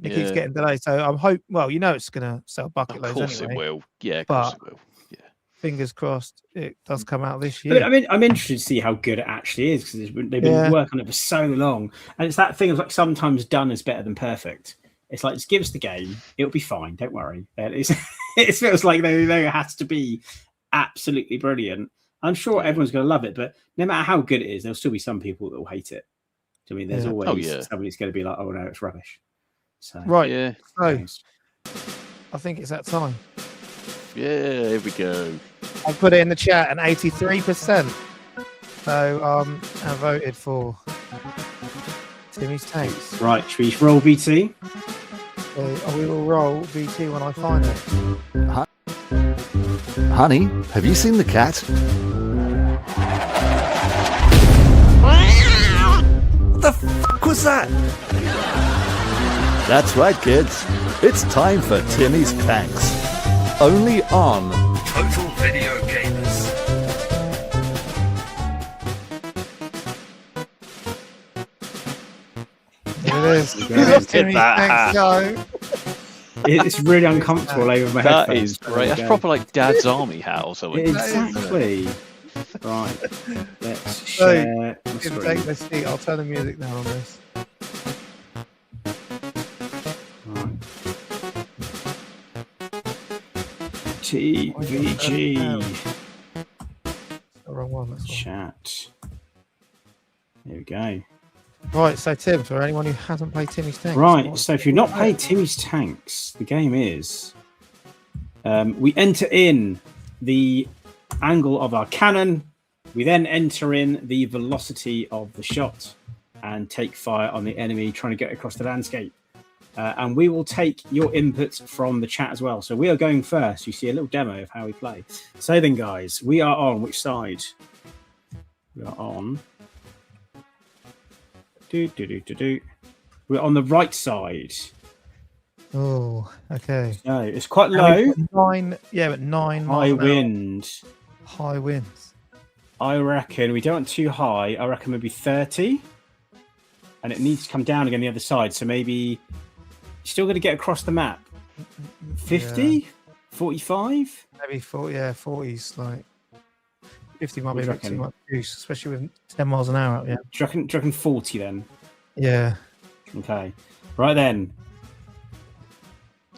Speaker 1: it keeps getting delayed. So I'm it's going to sell bucket loads anyway.
Speaker 3: Of course it will. Yeah, of course it will. Yeah.
Speaker 1: Fingers crossed it does come out this year.
Speaker 2: But, I mean, I'm interested to see how good it actually is, because they've been working on it for so long. And it's that thing of like, sometimes done is better than perfect. It's like, just give us the game. It'll be fine. Don't worry. It feels like there has to be absolutely brilliant. I'm sure everyone's going to love it, but no matter how good it is, there'll still be some people that will hate it. I mean, there's always somebody's going to be like, oh, no, it's rubbish. So,
Speaker 1: right. Yeah. So, I think it's that time.
Speaker 3: Yeah, here we go.
Speaker 1: I put it in the chat, and 83%. So, I voted for Timmy's Tanks.
Speaker 2: Right, should we roll BT?
Speaker 1: We will roll BT when I find it.
Speaker 4: Honey, have you seen the cat? What the fuck was that? That's right, kids. It's time for Timmy's Tanks. Only on Total Video Gamers.
Speaker 1: It is. Timmy's Tanks go.
Speaker 2: It's really uncomfortable over my head.
Speaker 3: That is great. That's proper like Dad's Army hat or something.
Speaker 2: Exactly. Right. Let's share.
Speaker 1: Take the seat. I'll turn the music down on this.
Speaker 2: Right. TVG.
Speaker 1: The wrong one.
Speaker 2: Chat. There we go.
Speaker 1: Right, so Tim, for anyone who hasn't played Timmy's Tanks.
Speaker 2: Right, so if you've not played Timmy's Tanks, the game is we enter in the angle of our cannon, we then enter in the velocity of the shot and take fire on the enemy trying to get across the landscape. And we will take your inputs from the chat as well. So we are going first. You see a little demo of how we play. So then, guys, we are on which side? We are on... We're on the right side.
Speaker 1: Oh, okay.
Speaker 2: No, it's quite low.
Speaker 1: 9, but 9.
Speaker 2: High wind.
Speaker 1: High winds.
Speaker 2: I reckon we don't want too high. I reckon maybe 30. And it needs to come down again the other side. So maybe you're still going to get across the map. 50? 45?
Speaker 1: Maybe 40. Yeah, 40's like 50 might be a bit too much juice, especially with 10 miles an hour out. Yeah.
Speaker 2: Do you reckon 40 then?
Speaker 1: Yeah.
Speaker 2: Okay. Right then.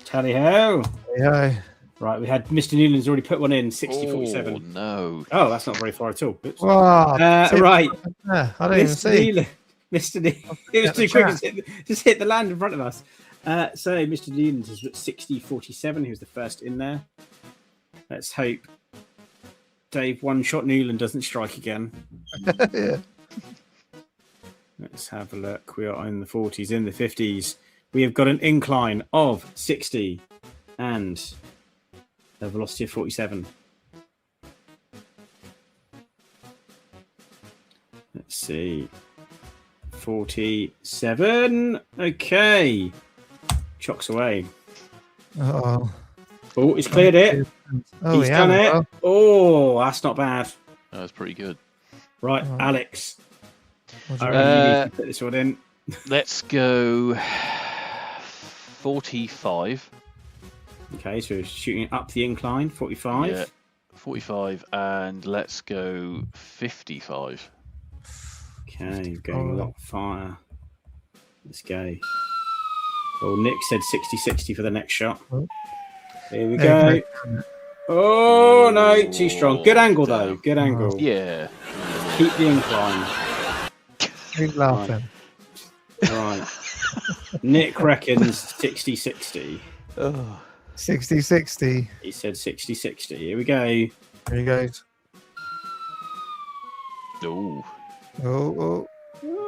Speaker 2: Tally ho.
Speaker 1: Yeah.
Speaker 2: Right, we had Mr. Newland's already put one in, 60-47.
Speaker 3: Oh, no.
Speaker 2: Oh, that's not very far at all. Oops.
Speaker 1: Wow.
Speaker 2: Right.
Speaker 1: I don't even see.
Speaker 2: Mr. Newland. It was too quick. Just hit the land in front of us. So Mr. Newland is at 60-47. He was the first in there. Let's hope Dave one-shot Newland doesn't strike again.
Speaker 1: Yeah.
Speaker 2: Let's have a look. We are in the 40s, in the 50s. We have got an incline of 60 and a velocity of 47. Let's see. 47. Okay. Chocks away.
Speaker 1: Oh,
Speaker 2: Oh, he's cleared it.
Speaker 1: oh,
Speaker 2: He's
Speaker 1: yeah,
Speaker 2: done it.
Speaker 1: well.
Speaker 2: Oh, that's not bad.
Speaker 3: That was pretty good.
Speaker 2: Right,
Speaker 1: Oh.
Speaker 2: Alex.
Speaker 1: What do
Speaker 2: I
Speaker 1: you
Speaker 2: reckon you
Speaker 3: Uh,
Speaker 2: need to put this one in.
Speaker 3: Let's go 45.
Speaker 2: Okay, so we're shooting up the incline. 45.
Speaker 3: Yeah, 45, and let's go 55.
Speaker 2: Okay, going a lot fire. Let's go. Oh, Nick said 60-60 for the next shot.
Speaker 1: Oh.
Speaker 2: Here we
Speaker 1: There
Speaker 2: go.
Speaker 1: you go.
Speaker 2: Oh, no, too strong. Good angle, though. Good angle.
Speaker 3: Yeah.
Speaker 2: Keep the incline.
Speaker 1: Who's laughing?
Speaker 2: Right. Nick reckons 60-60.
Speaker 3: Oh.
Speaker 1: 60-60.
Speaker 2: He said 60-60. Here we go.
Speaker 1: There he goes.
Speaker 3: Ooh.
Speaker 1: Oh, oh.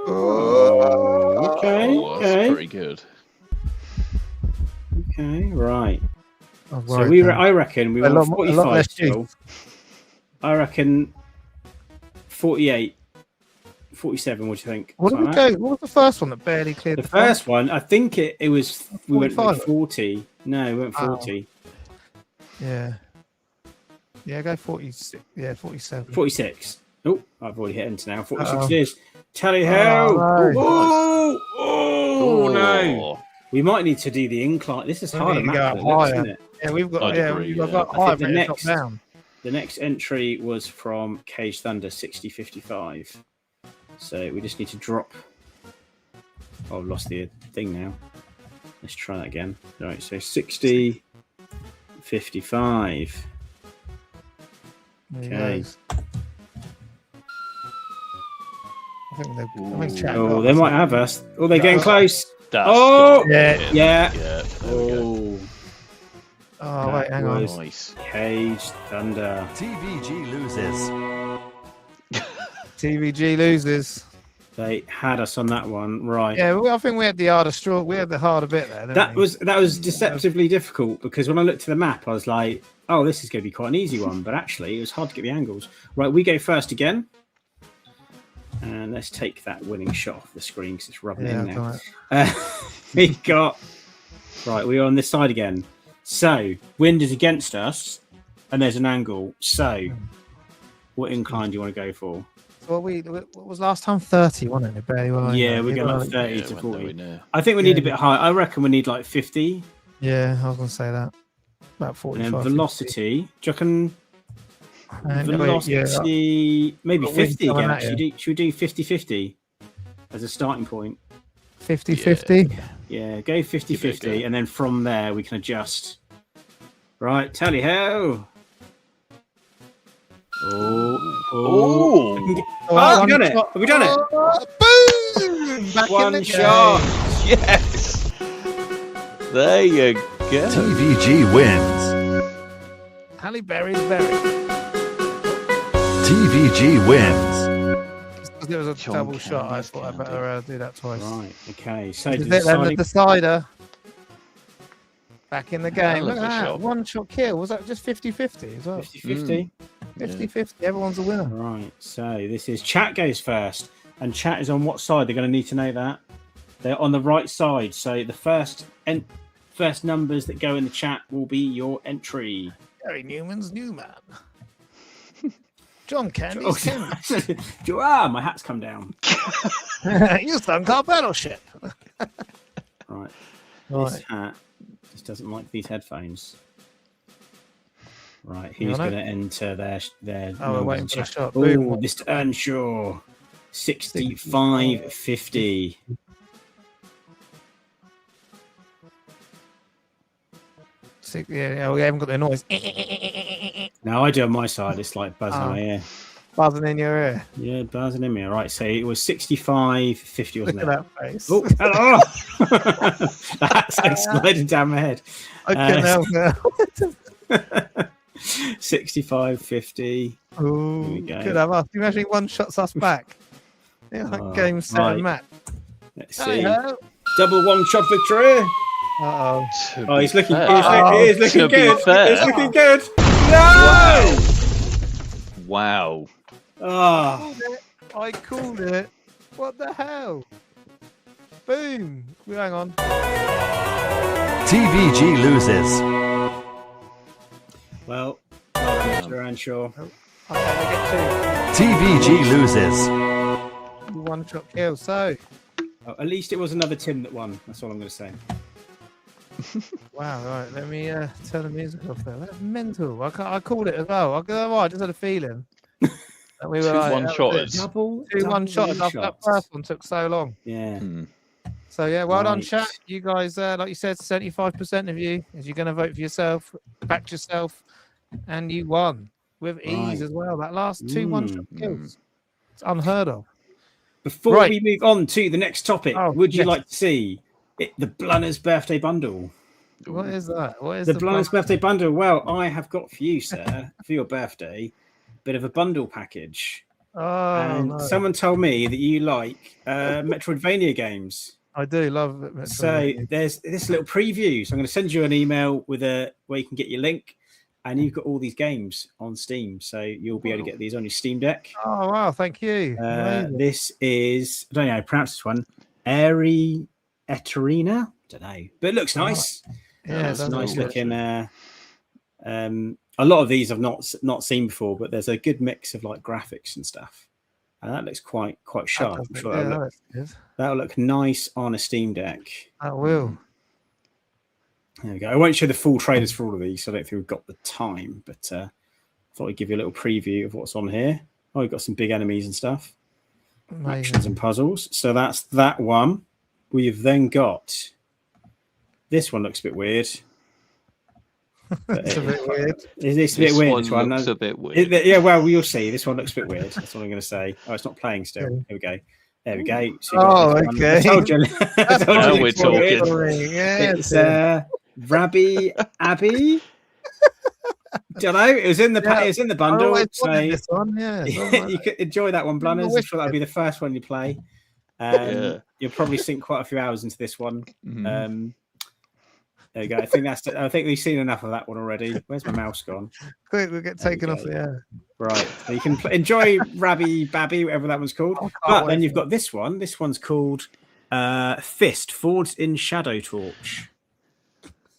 Speaker 2: Oh, okay,
Speaker 3: Oh, that's
Speaker 2: okay.
Speaker 3: pretty good.
Speaker 2: Okay, right.
Speaker 1: Oh,
Speaker 2: So
Speaker 1: right
Speaker 2: we,
Speaker 1: then.
Speaker 2: I reckon we
Speaker 1: A
Speaker 2: want
Speaker 1: lot
Speaker 2: 45
Speaker 1: less
Speaker 2: still. I reckon 48, 47. What do you think?
Speaker 1: What did we
Speaker 2: Something like
Speaker 1: go? What was the first one that barely cleared
Speaker 2: that? The first one, I think it was. We went
Speaker 1: 45.
Speaker 2: like 40. No, we went 40.
Speaker 1: Yeah. Yeah, go 46. Yeah, 47.
Speaker 2: 46. Oh, I've already hit enter now. 46
Speaker 1: Uh-oh.
Speaker 2: it is. Tally ho!
Speaker 1: Oh,
Speaker 2: Oh, oh, no!
Speaker 3: Oh.
Speaker 2: We might need to do the incline. This is
Speaker 1: We
Speaker 2: harder
Speaker 1: need to
Speaker 2: map
Speaker 1: go
Speaker 2: than
Speaker 1: up
Speaker 2: it looks,
Speaker 1: higher.
Speaker 2: isn't it?
Speaker 1: Yeah, we've got.
Speaker 3: I'd
Speaker 1: Yeah,
Speaker 3: agree,
Speaker 1: we've
Speaker 3: yeah.
Speaker 1: got
Speaker 2: I
Speaker 1: higher,
Speaker 2: think the
Speaker 1: but it's
Speaker 2: next-
Speaker 1: not down.
Speaker 2: The next entry was from Cage Thunder 60-55. So we just need to drop. Oh, I've lost the thing now. Let's try that again. All right, so 60-55.
Speaker 1: There he
Speaker 2: Okay.
Speaker 1: goes. I think chat
Speaker 2: Oh,
Speaker 1: got
Speaker 2: they
Speaker 1: us.
Speaker 2: might have us. Oh, they're getting
Speaker 1: Yeah.
Speaker 2: close.
Speaker 3: That's
Speaker 2: Oh,
Speaker 3: got
Speaker 1: yeah,
Speaker 3: it.
Speaker 2: yeah.
Speaker 3: Yeah, there we go.
Speaker 2: Oh,
Speaker 1: Oh wait, hang on.
Speaker 2: was-
Speaker 3: Nice.
Speaker 2: Cage Thunder.
Speaker 4: TVG loses.
Speaker 1: TVG loses.
Speaker 2: They had us on that one, right?
Speaker 1: Yeah, I think we had the harder straw. We had the harder bit there. Didn't
Speaker 2: That
Speaker 1: we?
Speaker 2: was deceptively difficult because when I looked at the map, I was like, "Oh, this is going to be quite an easy one." But actually, it was hard to get the angles. Right, we go first again, and let's take that winning shot off the screen because it's rubbing
Speaker 1: Yeah,
Speaker 2: in now.
Speaker 1: right.
Speaker 2: We got right. We're on this side again. So wind is against us, and there's an angle. So, what incline do you want to go for?
Speaker 1: What was last time? 30, wasn't it? Barely won.
Speaker 2: Yeah, we're going like
Speaker 1: to.
Speaker 2: 30
Speaker 3: Yeah,
Speaker 2: to
Speaker 3: went
Speaker 2: 40.
Speaker 3: nowhere near.
Speaker 2: I think we need a
Speaker 1: Yeah.
Speaker 2: bit higher. I reckon we need like 50.
Speaker 1: Yeah, I was going to say that. About
Speaker 2: And
Speaker 1: 45.
Speaker 2: then velocity. Do you reckon
Speaker 1: 50. And wait,
Speaker 2: velocity? Maybe
Speaker 1: Got wind
Speaker 2: 50
Speaker 1: coming
Speaker 2: again,
Speaker 1: at you.
Speaker 2: actually. Should we do 50-50 as a starting point?
Speaker 1: 50-50.
Speaker 2: Yeah, go 50-50.
Speaker 3: go.
Speaker 2: And then from there, we can adjust. Right, tally ho. Oh. We can get-
Speaker 1: Oh,
Speaker 2: we done it.
Speaker 1: shot.
Speaker 2: Have we done it?
Speaker 1: Oh, boom! Back in
Speaker 2: One
Speaker 1: the
Speaker 2: shot.
Speaker 1: game.
Speaker 3: Yes! There you go.
Speaker 4: TVG wins.
Speaker 1: Halle Berry's Berry.
Speaker 4: TVG wins.
Speaker 1: It was a
Speaker 3: John
Speaker 1: double shot. I
Speaker 3: Candy's
Speaker 1: thought I
Speaker 3: Candy.
Speaker 1: better do that twice.
Speaker 2: Right, okay. So
Speaker 1: This is
Speaker 2: the
Speaker 1: it then, the
Speaker 2: deciding...
Speaker 1: decider. Back in the game.
Speaker 3: Hell
Speaker 1: Look
Speaker 3: of
Speaker 1: at
Speaker 3: a
Speaker 1: that.
Speaker 3: shot.
Speaker 1: One shot kill. Was that just 50-50 as well?
Speaker 2: 50-50.
Speaker 1: 50-50. Everyone's a winner.
Speaker 2: Right, so this is chat goes first, and chat is on what side? They're going to need to know that. They're on the right side, so the first numbers that go in the chat will be your entry.
Speaker 1: Gary Newman's new man. John Candy's Candy.
Speaker 2: My hat's come down.
Speaker 1: You son car battleship.
Speaker 2: Right, this
Speaker 1: Right.
Speaker 2: hat just doesn't like these headphones. Right,
Speaker 1: You
Speaker 2: who's
Speaker 1: on it?
Speaker 2: going to enter their?
Speaker 1: Oh, we're
Speaker 2: numbers
Speaker 1: waiting
Speaker 2: in
Speaker 1: for the
Speaker 2: chat?
Speaker 1: shot.
Speaker 2: Oh,
Speaker 1: Boom.
Speaker 2: Mr. Earnshaw, 65-50.
Speaker 1: Yeah, we haven't got the noise.
Speaker 2: Now I do on my side. It's like buzzing in
Speaker 1: Oh.
Speaker 2: my ear.
Speaker 1: Buzzing in your ear.
Speaker 2: Yeah, buzzing in me. All right, so it was 65-50,
Speaker 1: Look
Speaker 2: wasn't
Speaker 1: at
Speaker 2: it?
Speaker 1: that face.
Speaker 2: Oh, hello! That's exploded down my head.
Speaker 1: I can help now.
Speaker 2: 65-50.
Speaker 1: Ooh,
Speaker 2: Here we go.
Speaker 1: could have us. You imagine one shots us back. Yeah, like
Speaker 2: Oh,
Speaker 1: game 7
Speaker 2: right.
Speaker 1: match.
Speaker 2: Let's see.
Speaker 1: Hey-ho.
Speaker 2: Double one-shot victory.
Speaker 1: Uh-oh.
Speaker 2: Oh, he's looking.
Speaker 3: fair.
Speaker 2: He's looking
Speaker 3: To be
Speaker 2: good.
Speaker 3: fair.
Speaker 2: He's looking good. No!
Speaker 3: Wow.
Speaker 2: Oh,
Speaker 1: I called it. What the hell? Boom. Hang on.
Speaker 4: TVG loses.
Speaker 2: Well, Mr. Anshaw.
Speaker 1: Okay, they get
Speaker 4: TVG loses.
Speaker 1: 2. One-shot kill. So,
Speaker 2: Oh, at least it was another Tim that won. That's all I'm going to say.
Speaker 1: wow. Right, let me turn the music off there. That's mental. I called it as well. I just had a feeling. That we were
Speaker 3: Two
Speaker 1: like,
Speaker 3: one-shotters.
Speaker 2: Double
Speaker 1: 2 one-shots. That first one took so long.
Speaker 2: Yeah.
Speaker 1: So yeah, well done,
Speaker 2: Right.
Speaker 1: chat. You guys, like you said, 75% of you, is you're going to vote for yourself, back yourself, and you won with ease
Speaker 2: Right.
Speaker 1: as well. That last 2 one-shot kills, it's unheard of.
Speaker 2: Before
Speaker 1: Right.
Speaker 2: we move on to the next topic,
Speaker 1: Oh,
Speaker 2: would you
Speaker 1: yes.
Speaker 2: like to see the Blunner's birthday bundle?
Speaker 1: What is that? What is
Speaker 2: The Blunner's
Speaker 1: bundle?
Speaker 2: birthday bundle. Well, I have got for you, sir, for your birthday, a bit of a bundle package.
Speaker 1: Oh,
Speaker 2: And
Speaker 1: no.
Speaker 2: someone told me that you like Metroidvania games.
Speaker 1: I do love it.
Speaker 2: So there's this little preview. So I'm going to send you an email with where you can get your link, and you've got all these games on Steam. So you'll be able to get these on your Steam Deck.
Speaker 1: Oh wow, thank you. Amazing.
Speaker 2: This is, I don't know how to pronounce this one, Airy Eterina. Don't know, but it looks nice.
Speaker 1: Yeah,
Speaker 2: It's
Speaker 1: that's
Speaker 2: nice
Speaker 1: good.
Speaker 2: looking. A lot of these I've not seen before, but there's a good mix of like graphics and stuff. And that looks quite sharp. I'm sure that'll look nice on a Steam Deck.
Speaker 1: That will.
Speaker 2: There we go. I won't show the full trailers for all of these, so I don't think we've got the time, but I thought I'd give you a little preview of what's on here. Oh, we've got some big enemies and stuff. Actions and puzzles. So that's that one. We've then got this one. Looks a bit weird.
Speaker 1: It's a bit weird.
Speaker 2: Is this a bit weird?
Speaker 3: One
Speaker 2: This one
Speaker 3: looks a bit weird.
Speaker 2: Yeah, well, you'll see. This one looks a bit weird. That's what I'm going to say. Oh, it's not playing still. Here we go. There we go. So
Speaker 1: okay.
Speaker 2: I told you. I told
Speaker 3: Now
Speaker 2: you
Speaker 3: we're
Speaker 2: it's weird.
Speaker 3: talking.
Speaker 1: Yeah,
Speaker 2: It's Rabbi Abbey. Don't know. It was in the it was in the bundle. So
Speaker 1: this one, yeah.
Speaker 2: you could enjoy that one, Blunners. I'm sure that'll be the first one you play. You'll probably sink quite a few hours into this one. There you go. I think we've seen enough of that one already. Where's my mouse gone?
Speaker 1: Quick, we'll get taken off the air.
Speaker 2: Right. So you can enjoy Rabbi Babby, whatever that one's called. But then you've got this one. This one's called Fist, Forged in Shadow Torch.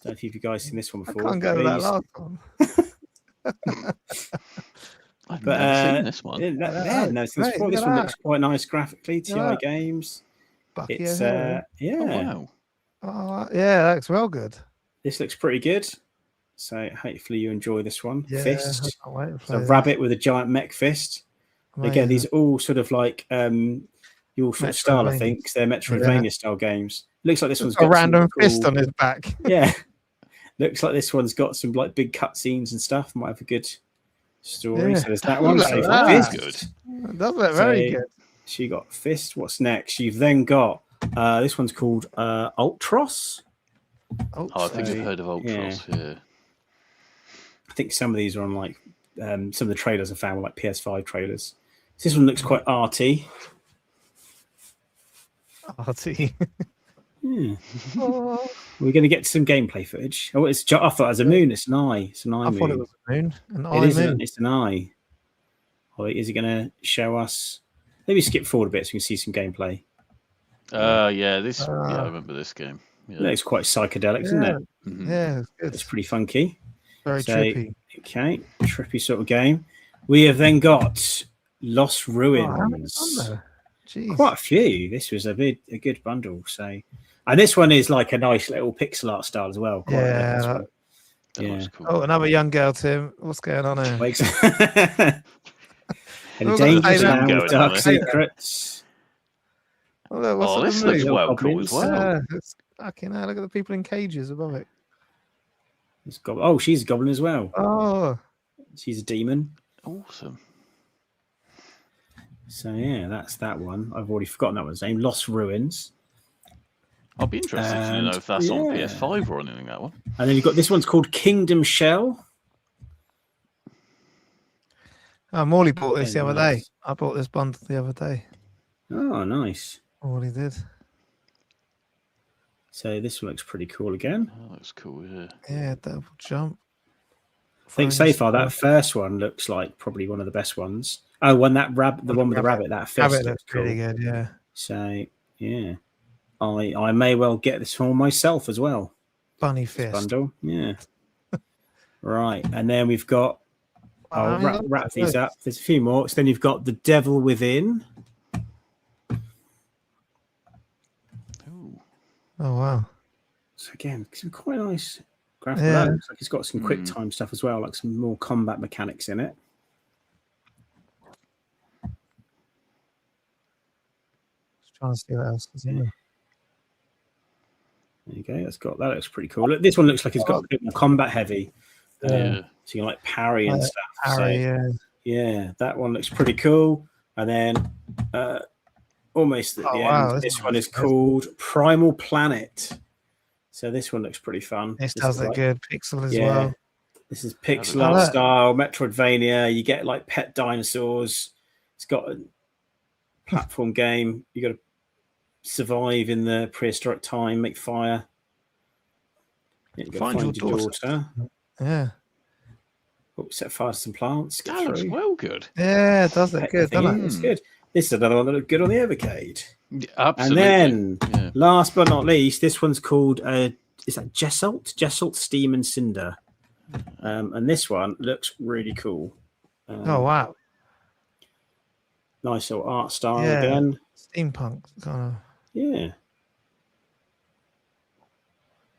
Speaker 2: Don't know if you guys seen this one before.
Speaker 1: I can't go to that last one.
Speaker 3: I've never seen this one.
Speaker 2: This one looks quite nice graphically. TI Games.
Speaker 1: Bucky
Speaker 2: It's
Speaker 1: O'Hare.
Speaker 2: yeah.
Speaker 3: Oh, wow.
Speaker 1: Oh, yeah, that looks well good.
Speaker 2: This looks pretty good. So hopefully you enjoy this one.
Speaker 1: Yeah,
Speaker 2: Fist.
Speaker 1: I can't wait to
Speaker 2: It's
Speaker 1: play
Speaker 2: a
Speaker 1: this.
Speaker 2: rabbit with a giant mech fist. Again, these are all sort of like your sort of style, I think, 'cause they're Metroidvania style games. Looks like this one's got
Speaker 1: a random
Speaker 2: some
Speaker 1: fist on his back.
Speaker 2: Yeah. Looks like this one's got some like big cutscenes and stuff. Might have a good story.
Speaker 1: Yeah.
Speaker 2: So there's that one.
Speaker 1: Look
Speaker 2: So
Speaker 1: at that.
Speaker 2: Fist.
Speaker 1: It does look very good.
Speaker 2: So you got Fist. What's next? You've then got this one's called Ultros.
Speaker 3: Oh, I think I've heard of Ultros. Yeah.
Speaker 2: I think some of these are on like some of the trailers I found were like PS5 trailers. This one looks quite arty.
Speaker 1: Arty.
Speaker 2: Oh. We're going to get some gameplay footage. Oh, I thought it was a moon. It's an eye. It's an eye.
Speaker 1: I
Speaker 2: moon.
Speaker 1: thought it was a moon. An eye
Speaker 2: It isn't.
Speaker 1: moon.
Speaker 2: It's an eye. Oh, is it going to show us? Maybe skip forward a bit so we can see some gameplay.
Speaker 3: Yeah, I remember this game. Yeah.
Speaker 2: It's quite psychedelic, isn't it?
Speaker 3: Mhm.
Speaker 1: Yeah, it's good.
Speaker 2: It's pretty funky.
Speaker 1: Very trippy.
Speaker 2: Okay, trippy sort of game. We have then got Lost
Speaker 1: Oh, how many
Speaker 2: Ruins.
Speaker 1: on there? Jeez.
Speaker 2: Quite a few. This was a good bundle. So, and this one is like a nice little pixel art style as well. Quite
Speaker 1: Yeah,
Speaker 2: as well.
Speaker 3: That looks cool.
Speaker 1: Oh, another young girl, Tim. What's going on here?
Speaker 2: Wakes- Any
Speaker 1: We're gonna
Speaker 2: dangerous
Speaker 1: say that.
Speaker 2: now with
Speaker 3: Going
Speaker 2: dark
Speaker 3: on
Speaker 2: secrets?
Speaker 1: Oh, look, what's
Speaker 3: Oh,
Speaker 1: on
Speaker 3: this
Speaker 1: the
Speaker 3: looks
Speaker 1: moon?
Speaker 3: well cool as well.
Speaker 1: Yeah, it's fucking hell. Look at the people in cages above it.
Speaker 2: Oh, she's a goblin as well.
Speaker 1: Oh,
Speaker 2: She's a demon.
Speaker 3: Awesome.
Speaker 2: So yeah, that's that one. I've already forgotten that one's name. Lost Ruins.
Speaker 3: I'll be interested to know if that's on PS5 or anything, that one.
Speaker 2: And then you've got this one's called Kingdom Shell.
Speaker 1: oh, Morley bought this the
Speaker 2: Yeah,
Speaker 1: other
Speaker 2: nice.
Speaker 1: day. I bought this bundle the other day.
Speaker 2: Oh, nice.
Speaker 1: Morley did.
Speaker 2: So this one looks pretty cool again.
Speaker 3: Oh, that's cool, yeah.
Speaker 1: Yeah, double jump.
Speaker 2: think so far that first one looks like probably one of the best ones. Oh, when that the one with the rabbit, that fist
Speaker 1: looks
Speaker 2: cool.
Speaker 1: really good. Yeah.
Speaker 2: So yeah, I may well get this for myself as well.
Speaker 1: Bunny
Speaker 2: This
Speaker 1: fist
Speaker 2: bundle, yeah. Right, and then we've got. I'll wrap these up. There's a few more. So then you've got The Devil Within.
Speaker 3: Ooh.
Speaker 1: Oh wow!
Speaker 2: So again, some quite nice graphics.
Speaker 1: Yeah.
Speaker 2: Looks like it's got some quick time stuff as well, like some more combat mechanics in it.
Speaker 1: Just trying to see what else is in there.
Speaker 2: There you go. That looks pretty cool. Look, this one looks like it's got a bit more combat heavy.
Speaker 3: Yeah.
Speaker 2: So you can like parry and stuff.
Speaker 1: Harry,
Speaker 2: so, yeah, that one looks pretty cool. And then almost at the end, this one is called Primal Planet. So this one looks pretty fun.
Speaker 1: This does look good. Pixel as well.
Speaker 2: This is pixel art style, Metroidvania. You get like pet dinosaurs. It's got a platform game. You got to survive in the prehistoric time, make fire. You got to find your daughter.
Speaker 1: Yeah.
Speaker 2: Oh, set fire to some plants.
Speaker 3: That looks well good.
Speaker 1: Yeah, it does look good, doesn't it?
Speaker 2: It's good. This is another one that looked good on the Evercade.
Speaker 3: Yeah, absolutely.
Speaker 2: And then, last but not least, this one's called is that Jesselt Steam and Cinder. And this one looks really cool.
Speaker 1: Oh wow.
Speaker 2: Nice little art style again.
Speaker 1: Steampunk kind of.
Speaker 2: Yeah.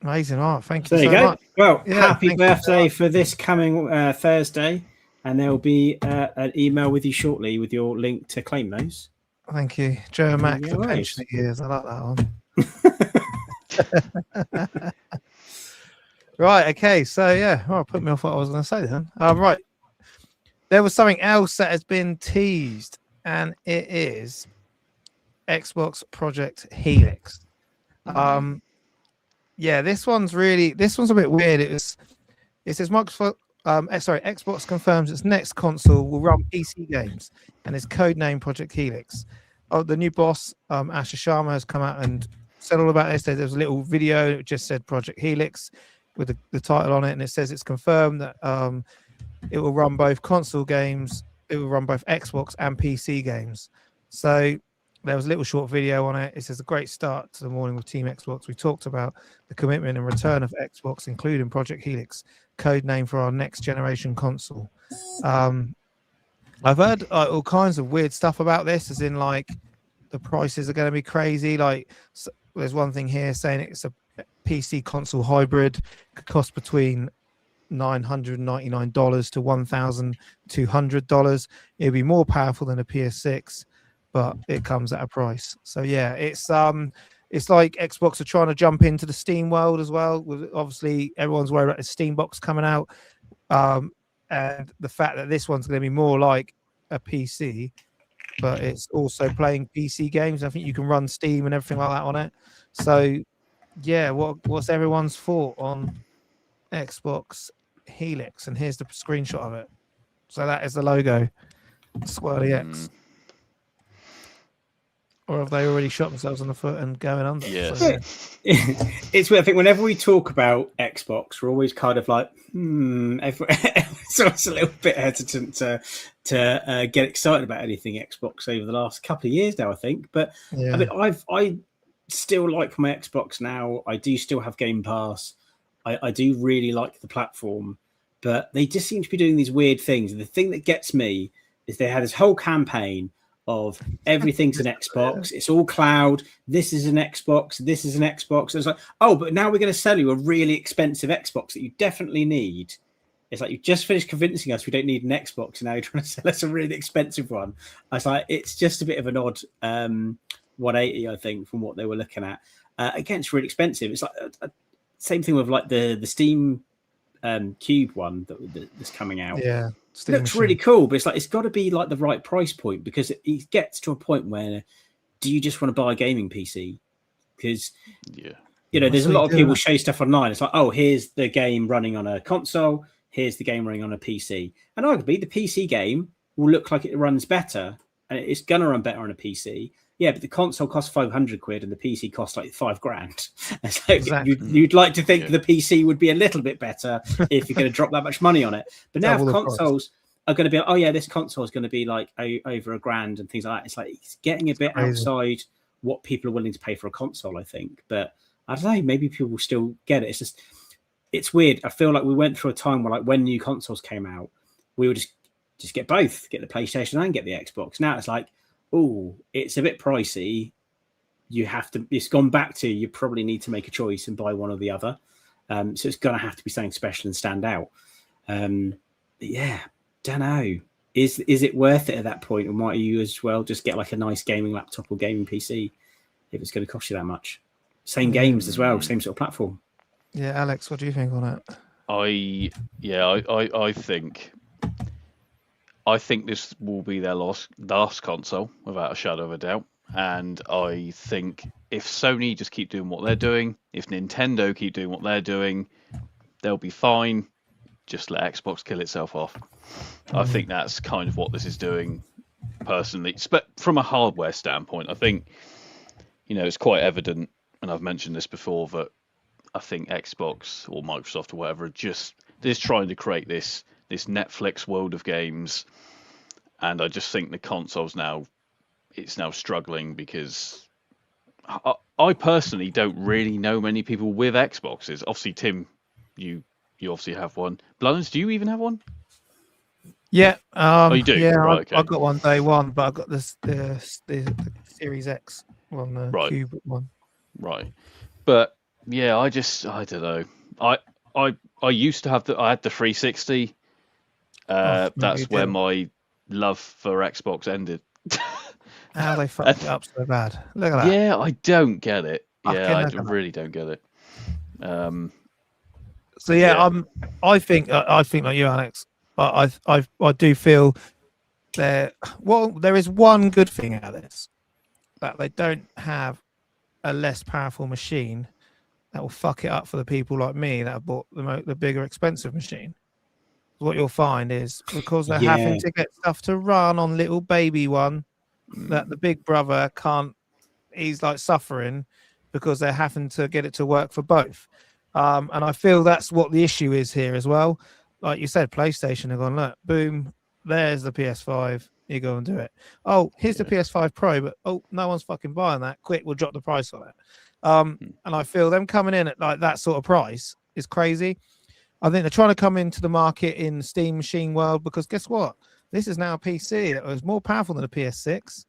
Speaker 1: Amazing art. Thank you
Speaker 2: so
Speaker 1: so much.
Speaker 2: Well, happy birthday for this coming Thursday. And there'll be an email with you shortly with your link to claim those.
Speaker 1: Thank you. Joe Mac, the pensioner years. I like that one. Right. Okay. So, yeah. Well, put me off what I was going to say then. Right. There was something else that has been teased, and it is Xbox Project Helix. Yeah, this one's a bit weird. It says Microsoft, Xbox confirms its next console will run PC games, and it's codenamed Project Helix. Oh, the new boss, Asher Sharma, has come out and said all about this. There was a little video that just said Project Helix with the title on it, and it says it's confirmed that it will run both console games, it will run both Xbox and PC games. So there was a little short video on it. It says a great start to the morning with Team Xbox. We talked about the commitment and return of Xbox, including Project Helix, code name for our next generation console. I've heard all kinds of weird stuff about this, as in like the prices are going to be crazy. Like there's one thing here saying it's a PC console hybrid, could cost between $999 to $1,200. It'll be more powerful than a PS6, but it comes at a price. So yeah, it's like Xbox are trying to jump into the Steam world as well. With obviously everyone's worried about the Steam box coming out, and the fact that this one's going to be more like a PC, but it's also playing PC games. I think you can run Steam and everything like that on it. So yeah, what's everyone's thought on Xbox Helix? And here's the screenshot of it. So that is the logo, Swirly X. Or have they already shot themselves on the foot and going under?
Speaker 3: Yes.
Speaker 1: So,
Speaker 2: It's weird. I think whenever we talk about Xbox, we're always kind of like, so it's a little bit hesitant to get excited about anything Xbox over the last couple of years now, I think. But
Speaker 1: yeah.
Speaker 2: I mean, I still like my Xbox now. I do still have Game Pass. I do really like the platform, but they just seem to be doing these weird things. And the thing that gets me is they had this whole campaign of everything's an Xbox. It's all cloud. This is an Xbox. This is an Xbox. It's like, oh, but now we're going to sell you a really expensive Xbox that you definitely need. It's like, you've just finished convincing us we don't need an Xbox, and now you're trying to sell us a really expensive one. I was like, it's just a bit of an odd 180, I think, from what they were looking at. Again, it's really expensive. It's like same thing with like the Steam Cube one that's coming out.
Speaker 1: Yeah.
Speaker 2: It looks really cool, but it's like it's got to be like the right price point, because it gets to a point where do you just want to buy a gaming PC? Because there's a lot of people show stuff online. It's like, oh, here's the game running on a console, here's the game running on a PC, and arguably the PC game will look like it runs better, and it's gonna run better on a PC. yeah, but the console costs 500 quid and the PC costs like $5,000. It's like,
Speaker 1: Exactly.
Speaker 2: you'd like to think
Speaker 3: Yeah.
Speaker 2: the PC would be a little bit better if you're going to drop that much money on it. But now
Speaker 1: Double
Speaker 2: if
Speaker 1: the price.
Speaker 2: consoles are going to be, oh yeah, this console is going to be like over $1,000 and things like that. It's like it's getting a bit
Speaker 1: crazy.
Speaker 2: outside what people are willing to pay for a console, I think. But I don't know, maybe people will still get it. It's just, it's weird. I feel like we went through a time where, like, when new consoles came out, we would just get both, get the PlayStation and get the Xbox. Now it's like, oh, it's a bit pricey. You have to, it's gone back to, you probably need to make a choice and buy one or the other. So it's going to have to be something special and stand out. But yeah, don't know. Is it worth it at that point? Or might you as well just get like a nice gaming laptop or gaming PC if it's going to cost you that much? Same games as well, same sort of platform.
Speaker 1: Yeah, Alex, what do you think on it?
Speaker 3: I think this will be their last console without a shadow of a doubt. And I think if Sony just keep doing what they're doing, if Nintendo keep doing what they're doing, they'll be fine. Just let Xbox kill itself off. I think that's kind of what this is doing, personally. But from a hardware standpoint, I think, it's quite evident, and I've mentioned this before, that I think Xbox or Microsoft or whatever they're trying to create this Netflix world of games, and I just think the consoles now, it's now struggling because I personally don't really know many people with Xboxes. Obviously, Tim, you obviously have one. Blunts, do you even have one?
Speaker 1: Yeah.
Speaker 3: You do?
Speaker 1: Yeah,
Speaker 3: Right, okay.
Speaker 1: I got one day one, but I got the Series X one, the
Speaker 3: Right.
Speaker 1: Cube one.
Speaker 3: Right. But yeah, I don't know. I used to have I had the 360. That's where my love for Xbox ended.
Speaker 1: How they fucked it up so bad. Look at that.
Speaker 3: Yeah, I don't get it. I
Speaker 1: Fucking
Speaker 3: really don't get it.
Speaker 1: So yeah, I think like you, Alex. I do feel there is one good thing out of this, that they don't have a less powerful machine that will fuck it up for the people like me that have bought the bigger expensive machine. What you'll find is, because they're having to get stuff to run on little baby one, that the big brother can't, he's like suffering because they're having to get it to work for both. And I feel that's what the issue is here as well. Like you said, PlayStation have gone, look, boom, there's the PS5. You go and do it. Oh, here's the PS5 Pro, but no one's fucking buying that. Quick, we'll drop the price on it. And I feel them coming in at like that sort of price is crazy. I think they're trying to come into the market in Steam machine world, because guess what? This is now a PC that was more powerful than a PS6.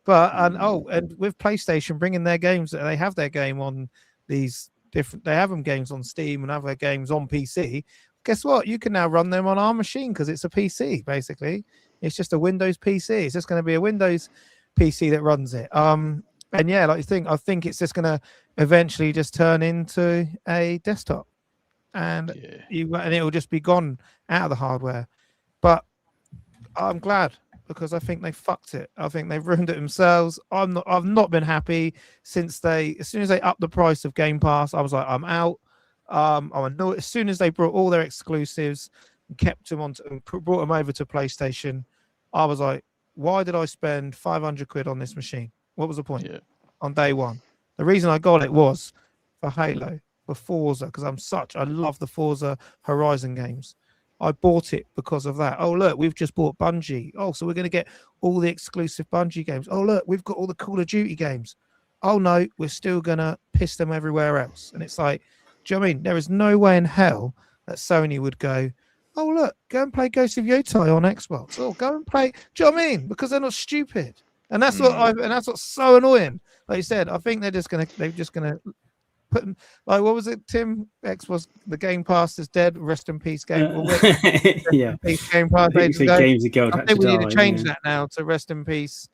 Speaker 1: And with PlayStation bringing their games, they have their game on these different, they have them games on Steam and have their games on PC. Guess what? You can now run them on our machine because it's a PC, basically. It's just a Windows PC. It's just going to be a Windows PC that runs it. And yeah, I think it's just going to eventually just turn into a desktop, and it will just be gone out of the hardware. But I'm glad, because I think they fucked it. I think they've ruined it themselves. I've not been happy since as soon as they upped the price of Game Pass, I was like, I'm out. I'm annoyed. As soon as they brought all their exclusives and kept them on and brought them over to PlayStation, I was like, why did I spend 500 quid on this machine? What was the point? On day one? The reason I got it was for Halo, for Forza, because I love the Forza Horizon games. I bought it because of that. Oh, look, we've just bought Bungie. Oh, so we're going to get all the exclusive Bungie games. Oh, look, we've got all the Call of Duty games. Oh, no, we're still going to piss them everywhere else. And it's like, do you know what I mean? There is no way in hell that Sony would go, oh, look, go and play Ghost of Yotai on Xbox. Oh, go and play. Do you know what I mean? Because they're not stupid. And that's that's what's so annoying. Like you said, I think they're just going to put them, like, what was it, Tim? Xbox, the Game Pass is dead. Rest in peace, Game Peace Game Pass.
Speaker 2: Games ago,
Speaker 1: I think we need to change that now to Rest in Peace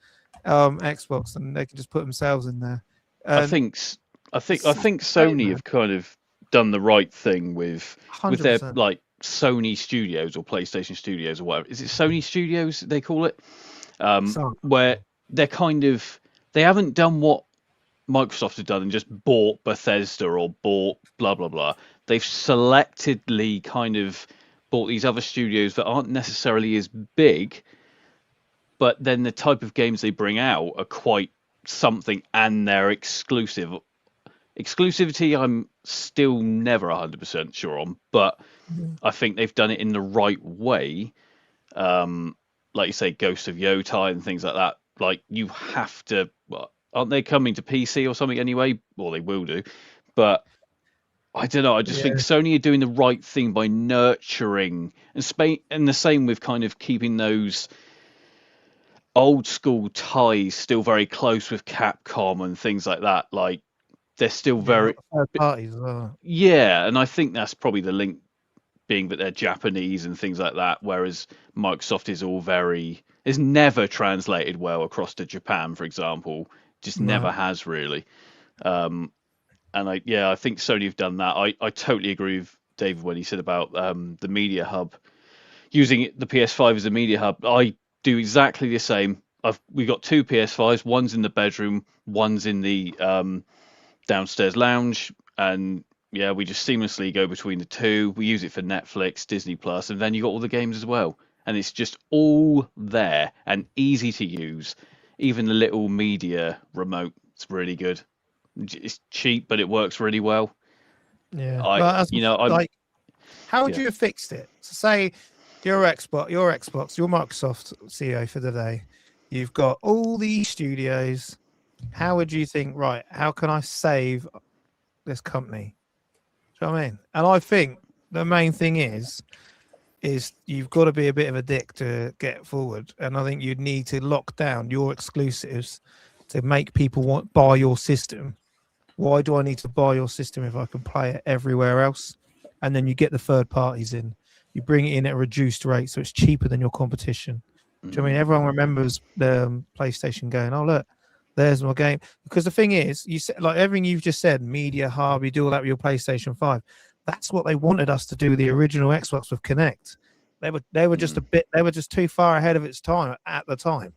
Speaker 1: Xbox, and they can just put themselves in there.
Speaker 3: I think Sony have kind of done the right thing with
Speaker 1: 100%.
Speaker 3: their like Sony Studios or PlayStation Studios or whatever. Is it Sony Studios they call it? Where they're they haven't done what Microsoft have done and just bought Bethesda or bought blah blah blah. They've selectively kind of bought these other studios that aren't necessarily as big, but then the type of games they bring out are quite something and they're exclusive. Exclusivity, I'm still never 100% sure on, but I think they've done it in the right way. Like you say, Ghost of Yotai and things like that. Like you have to. Well, aren't they coming to PC or something anyway? Well, they will do, but I don't know. I just think Sony are doing the right thing by nurturing and the same with kind of keeping those old school ties still very close with Capcom and things like that. Like they're still very
Speaker 1: third parties as well.
Speaker 3: yeah, and I think that's probably the link being that they're Japanese and things like that, whereas Microsoft is never translated well across to Japan, for example. Just never has really. And I think Sony have done that. I totally agree with David when he said about the media hub, using the PS5 as a media hub. I do exactly the same. We've got two PS5s. One's in the bedroom, one's in the downstairs lounge, and yeah, we just seamlessly go between the two. We use it for Netflix, Disney Plus, and then you got all the games as well. And it's just all there and easy to use. Even the little media remote, it's really good. It's cheap, but it works really well.
Speaker 1: Yeah, how would you have fixed it? So say your Microsoft CEO for the day. You've got all these studios. How would you think? Right, how can I save this company? Do you know what I mean? And I think the main thing is you've got to be a bit of a dick to get forward. And I think you'd need to lock down your exclusives to make people buy your system. Why do I need to buy your system if I can play it everywhere else? And then you get the third parties in. You bring it in at a reduced rate, so it's cheaper than your competition. Do you know what I mean? Everyone remembers the PlayStation going, oh, look, there's my game. Because the thing is, you said, like everything you've just said, media hub, you do all that with your PlayStation 5. That's what they wanted us to do with the original Xbox with Kinect. They were just too far ahead of its time at the time.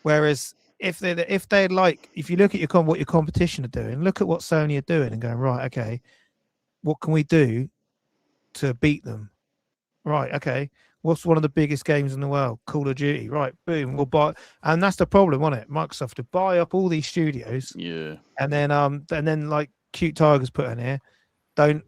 Speaker 1: Whereas if you look at what your competition are doing, look at what Sony are doing and going, right, okay, what can we do to beat them? Right, okay, what's one of the biggest games in the world? Call of Duty. Right, boom, we'll buy. And that's the problem, wasn't it? Microsoft to buy up all these studios.
Speaker 3: Yeah.
Speaker 1: And then like Cute Tigers put in here, and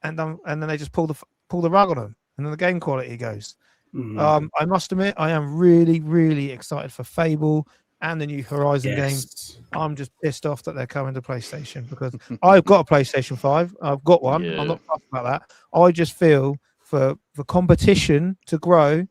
Speaker 1: then they just pull the rug on them, and then the game quality goes. I must admit, I am really, really excited for Fable and the new Horizon games. I'm just pissed off that they're coming to PlayStation because I've got a PlayStation 5. I've got one. Yeah. I'm not fussed about that. I just feel for competition to grow,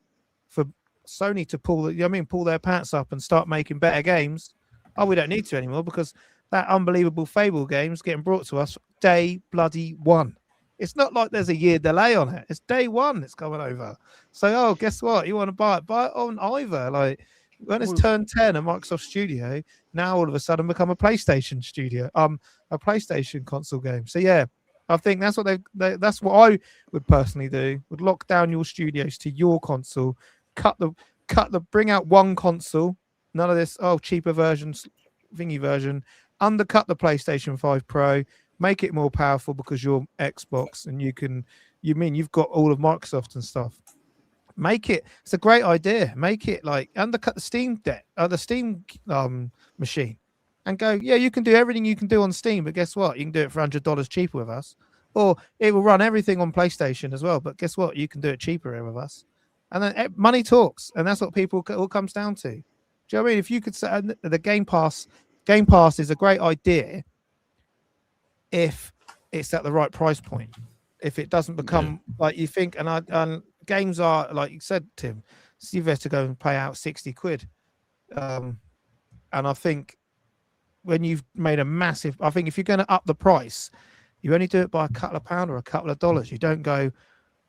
Speaker 1: for Sony to pull their pants up and start making better games. Oh, we don't need to anymore because that unbelievable Fable game's getting brought to us day bloody one. It's not like there's a year delay on it. It's day one it's coming over. So, guess what? You want to buy it on either. Like, when it's turned 10, a Microsoft studio, now all of a sudden become a PlayStation studio, a PlayStation console game. So, yeah, I think that's what that's what I would personally do. Would lock down your studios to your console, bring out one console, none of this, cheaper versions, thingy version, undercut the PlayStation 5 Pro, make it more powerful because you're Xbox and you've got all of Microsoft and stuff. It's a great idea. Make it like undercut the Steam machine and go, yeah, you can do everything you can do on Steam, but guess what? You can do it for $100 cheaper with us. Or it will run everything on PlayStation as well, but guess what? You can do it cheaper with us. And then money talks, and that's what people all comes down to. Do you know what I mean? If you could say the Game Pass is a great idea if it's at the right price point. If it doesn't become like you think, and games are, like you said, Tim, so you've had to go and pay out 60 quid. And I think when you've made I think if you're going to up the price, you only do it by a couple of pounds or a couple of dollars. You don't go,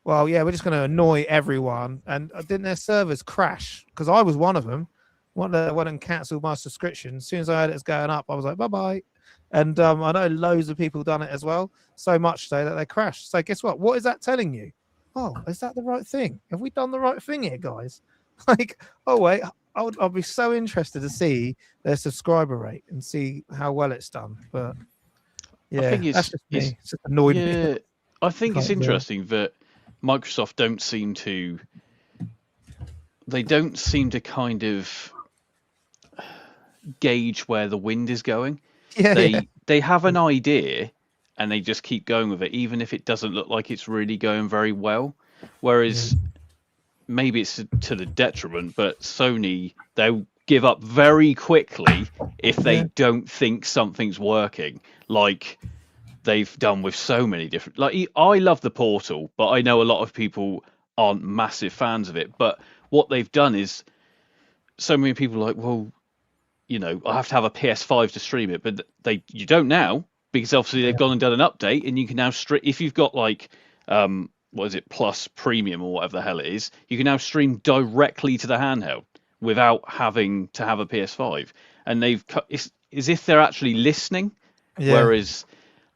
Speaker 1: well, yeah, we're just going to annoy everyone. And didn't their servers crash? Because I was one of them. Went and cancelled my subscription. As soon as I heard it was going up, I was like, bye-bye. And I know loads of people done it as well. So much so that they crashed. So guess what? What is that telling you? Oh, is that the right thing? Have we done the right thing here, guys? Like, oh, wait, I'll be so interested to see their subscriber rate and see how well it's done. But yeah,
Speaker 3: I think
Speaker 1: that's just me. It's just annoyed me.
Speaker 3: I think it's interesting that Microsoft don't seem to kind of gauge where the wind is going.
Speaker 1: Yeah,
Speaker 3: They have an idea and they just keep going with it, even if it doesn't look like it's really going very well. Whereas maybe it's to the detriment, but Sony, they'll give up very quickly if they don't think something's working, like they've done with so many different. Like, I love the Portal, but I know a lot of people aren't massive fans of it. But what they've done is, so many people are like, well, you know, I have to have a PS5 to stream it, but you don't now, because obviously they've gone and done an update, and you can now stream if you've got like what is it, Plus Premium or whatever the hell it is, you can now stream directly to the handheld without having to have a PS5. And it's as if they're actually listening, whereas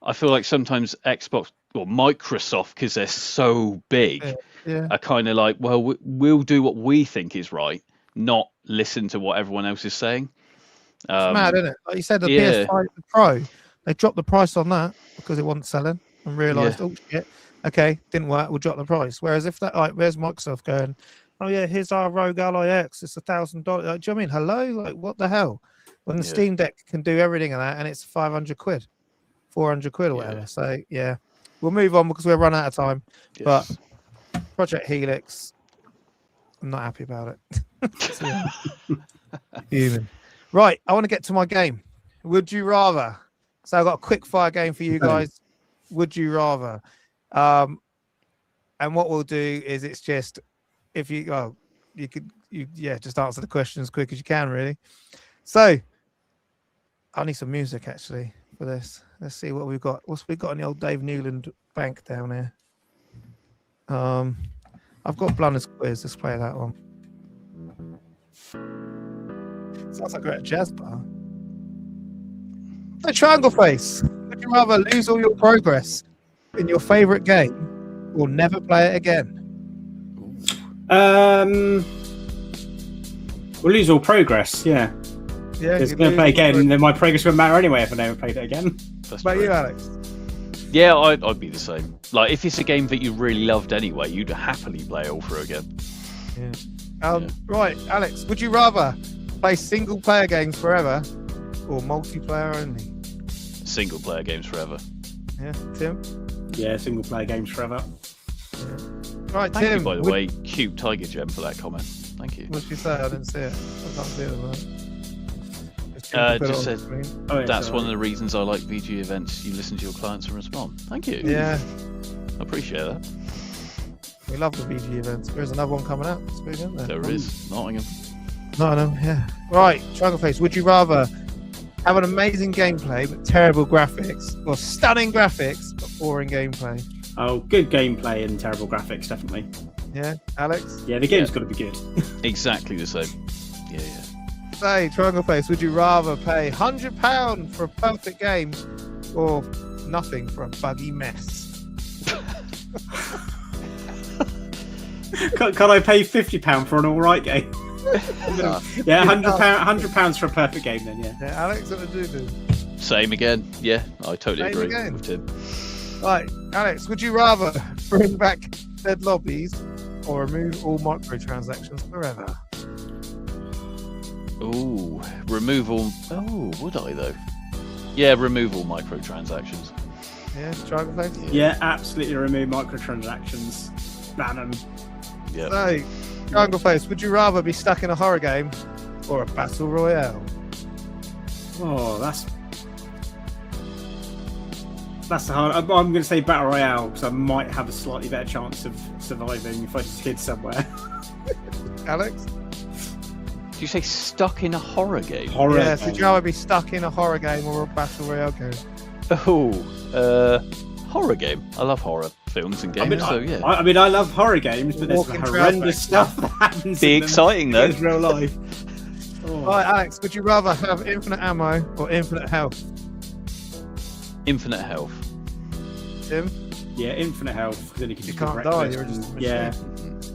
Speaker 3: I feel like sometimes Xbox or Microsoft, because they're so big, are kind of like, well, we'll do what we think is right, not listen to what everyone else is saying.
Speaker 1: It's mad, isn't it? Like you said, the PS5 Pro, they dropped the price on that because it wasn't selling and realised, oh shit, okay, didn't work, we'll drop the price. Whereas if that, like, there's Microsoft going, oh yeah, here's our Rogue Ally X, it's $1,000. Like, do you know what I mean? Hello, like what the hell? When the Steam Deck can do everything of that, and it's 500 quid, 400 quid or whatever. So yeah, we'll move on because we're run out of time. But Project Helix, I'm not happy about it. Human. Right, I want to get to my game. Would you rather? So I've got a quick fire game for you guys. Would you rather? And what we'll do is it's just if you just answer the question as quick as you can, really. So I need some music actually for this. Let's see what we've got. What's we got in the old Dave Newland bank down here? I've got Blunder's Quiz. Let's play that one. Sounds like we're at a jazz bar. The Triangle Face. Would you rather lose all your progress in your favourite game or never play it again?
Speaker 2: We'll lose all progress, yeah.
Speaker 1: Yeah,
Speaker 2: it's going to play again, and then my progress won't matter anyway if I never played it again.
Speaker 3: That's
Speaker 1: about you, Alex?
Speaker 3: Yeah, I'd be the same. Like, if it's a game that you really loved anyway, you'd happily play it all through again.
Speaker 1: Yeah. Right, Alex, would you rather play single-player games forever or multiplayer only?
Speaker 3: Single-player games forever.
Speaker 1: Yeah, Tim?
Speaker 2: Yeah, single-player games forever.
Speaker 1: Yeah. Right,
Speaker 3: Thank
Speaker 1: Tim.
Speaker 3: you, by the way, Cute Tiger Gem, for that comment. Thank you.
Speaker 1: What did you say? I didn't see it. I can't see it.
Speaker 3: Just said that's one of the reasons I like VG events. You listen to your clients and respond. Thank you.
Speaker 1: Yeah,
Speaker 3: I appreciate that.
Speaker 1: We love the VG events. There's another one coming out. Isn't there?
Speaker 3: There is. Nottingham.
Speaker 1: Yeah. Right, Triangle Face. Would you rather have an amazing gameplay but terrible graphics, or stunning graphics but boring gameplay?
Speaker 2: Oh, good gameplay and terrible graphics, definitely.
Speaker 1: Yeah, Alex?
Speaker 2: Yeah, the game's got to be good.
Speaker 3: Exactly the same. Yeah.
Speaker 1: Say, Triangle Face, would you rather pay £100 for a perfect game or nothing for a buggy mess?
Speaker 2: Can I pay £50 for an alright game? Yeah, £100 for a perfect game then, yeah.
Speaker 1: Yeah, Alex, what do you do?
Speaker 3: Same again. Yeah, I totally agree with Tim.
Speaker 1: Right, Alex, would you rather bring back dead lobbies or remove all microtransactions forever?
Speaker 3: Ooh, removal. Oh, would I though? Yeah, remove all microtransactions.
Speaker 1: Yeah, Triangle Face?
Speaker 2: Yeah, absolutely remove microtransactions. Ban them.
Speaker 3: Yeah.
Speaker 1: So, Triangle Face, would you rather be stuck in a horror game or a battle royale?
Speaker 2: Oh, that's a hard. I'm going to say battle royale because I might have a slightly better chance of surviving if I just hid somewhere.
Speaker 1: Alex?
Speaker 3: Did you say stuck in a horror game?
Speaker 1: Yeah, so would you rather be stuck in a horror game or a battle royale game?
Speaker 3: Oh, horror game. I love horror films and games, yeah.
Speaker 2: I love horror games, but there's some horrendous stuff that happens.
Speaker 3: Be exciting though.
Speaker 2: It's real life.
Speaker 1: Right, Alex, would you rather have infinite ammo or infinite health?
Speaker 3: Infinite health.
Speaker 1: Tim?
Speaker 2: Yeah, infinite health. Because then you can
Speaker 1: You
Speaker 2: just
Speaker 1: can't die, you're just a machine.
Speaker 2: Yeah.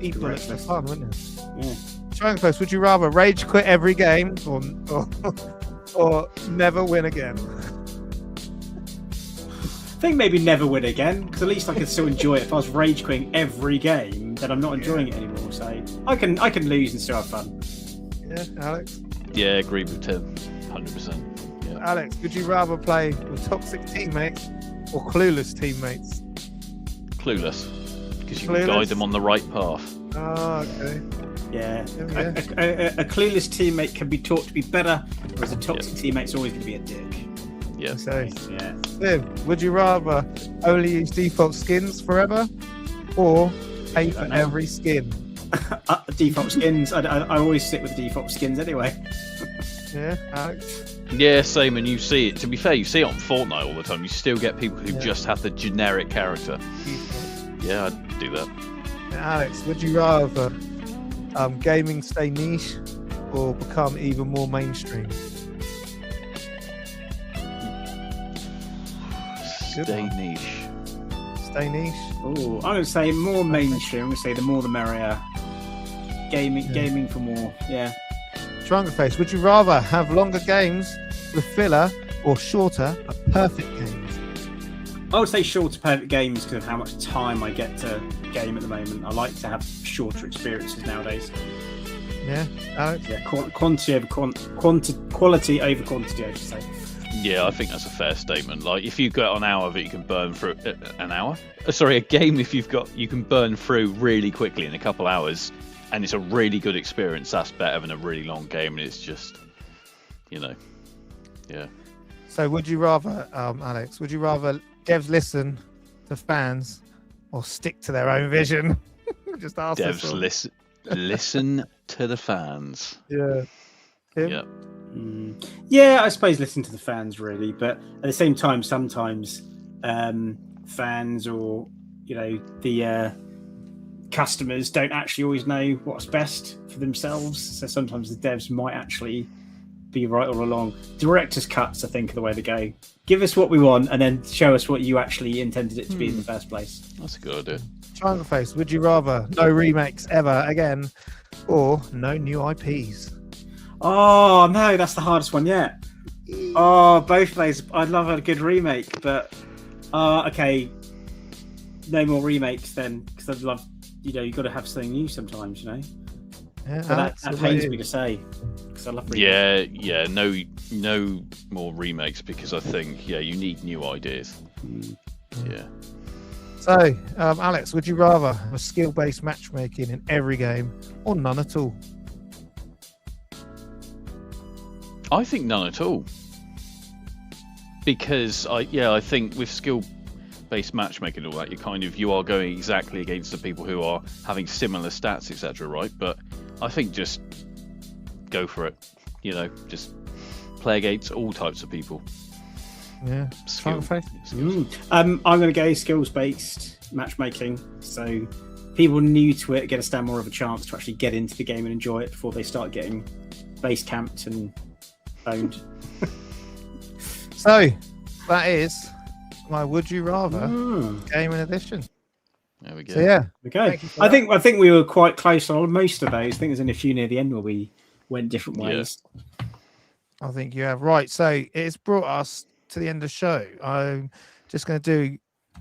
Speaker 1: Eat bullets for fun, wouldn't you?
Speaker 2: Yeah.
Speaker 1: Triangle Face, would you rather rage quit every game or never win again?
Speaker 2: I think maybe never win again, because at least I can still enjoy it. If I was rage quitting every game, then I'm not enjoying it anymore. So I can lose and still have fun.
Speaker 1: Yeah, Alex?
Speaker 3: Yeah, agree with Tim. 100%. Yeah.
Speaker 1: Alex, would you rather play with toxic teammates or clueless teammates?
Speaker 3: Clueless, because you
Speaker 1: Clueless?
Speaker 3: can guide them on the right path.
Speaker 1: Oh, okay.
Speaker 2: Yeah.
Speaker 1: Yeah.
Speaker 2: A clueless teammate can be taught to be better, whereas a toxic teammate's always going to be a dick.
Speaker 3: Yeah.
Speaker 1: So,
Speaker 2: Yeah.
Speaker 1: Tim, would you rather only use default skins forever or pay for every skin?
Speaker 2: Default skins. I always stick with the default skins anyway.
Speaker 1: Yeah, Alex?
Speaker 3: Yeah, same, and you see it. To be fair, you see it on Fortnite all the time. You still get people who just have the generic character. Yeah, I'd do that.
Speaker 1: Alex, would you rather gaming stay niche or become even more mainstream?
Speaker 3: Stay niche.
Speaker 1: Stay niche?
Speaker 2: Oh, I'm going to say more mainstream. I'm going to say the more the merrier. Gaming for more. Yeah.
Speaker 1: Trunkerface, would you rather have longer games with filler or shorter but perfect games?
Speaker 2: I would say shorter perfect games because of how much time I get to game at the moment. I like to have shorter experiences nowadays.
Speaker 1: Yeah, Alex?
Speaker 2: Yeah, quantity over quality over quantity, I should say.
Speaker 3: Yeah, I think that's a fair statement. Like, if you've got an hour that you can burn through an hour, sorry, a game if you can burn through really quickly in a couple hours, and it's a really good experience. That's better than a really long game, and it's just, yeah.
Speaker 1: So would you rather, Alex, would you rather devs listen to fans or stick to their own vision? Just ask
Speaker 3: Devs listen to the fans.
Speaker 1: Yeah. Tim?
Speaker 3: Yeah.
Speaker 2: Yeah, I suppose listen to the fans really, but at the same time, sometimes fans or the customers don't actually always know what's best for themselves. So sometimes the devs might actually be right all along. Director's cuts, I think, are the way to go. Give us what we want, and then show us what you actually intended it to be in the first place.
Speaker 3: That's a good idea.
Speaker 1: Trunkerface, would you rather no remakes ever again or no new IPs?
Speaker 2: Oh no, that's the hardest one yet. Oh, both of those. I'd love a good remake, but okay, no more remakes then, because I'd love. You've got to have something new sometimes,
Speaker 1: Yeah,
Speaker 2: So that pains me to say, because I love remakes.
Speaker 3: Yeah, no more remakes, because I think you need new ideas. Yeah.
Speaker 1: So, Alex, would you rather have skill-based matchmaking in every game or none at all?
Speaker 3: I think none at all, because I think with skill-based matchmaking and all that, you are going exactly against the people who are having similar stats, etc. Right? But I think just go for it. Just play against all types of people.
Speaker 1: Yeah.
Speaker 3: Skills.
Speaker 2: I'm going to go skills-based matchmaking, so people new to it get a stand more of a chance to actually get into the game and enjoy it before they start getting base camped and owned.
Speaker 1: So that is my would you rather gaming edition.
Speaker 3: There we go.
Speaker 1: So yeah.
Speaker 2: Okay. I think we were quite close on most of those. I think there's only a few near the end where we went different ways.
Speaker 1: I think you have. Right. So it's brought us to the end of the show. I'm just going to do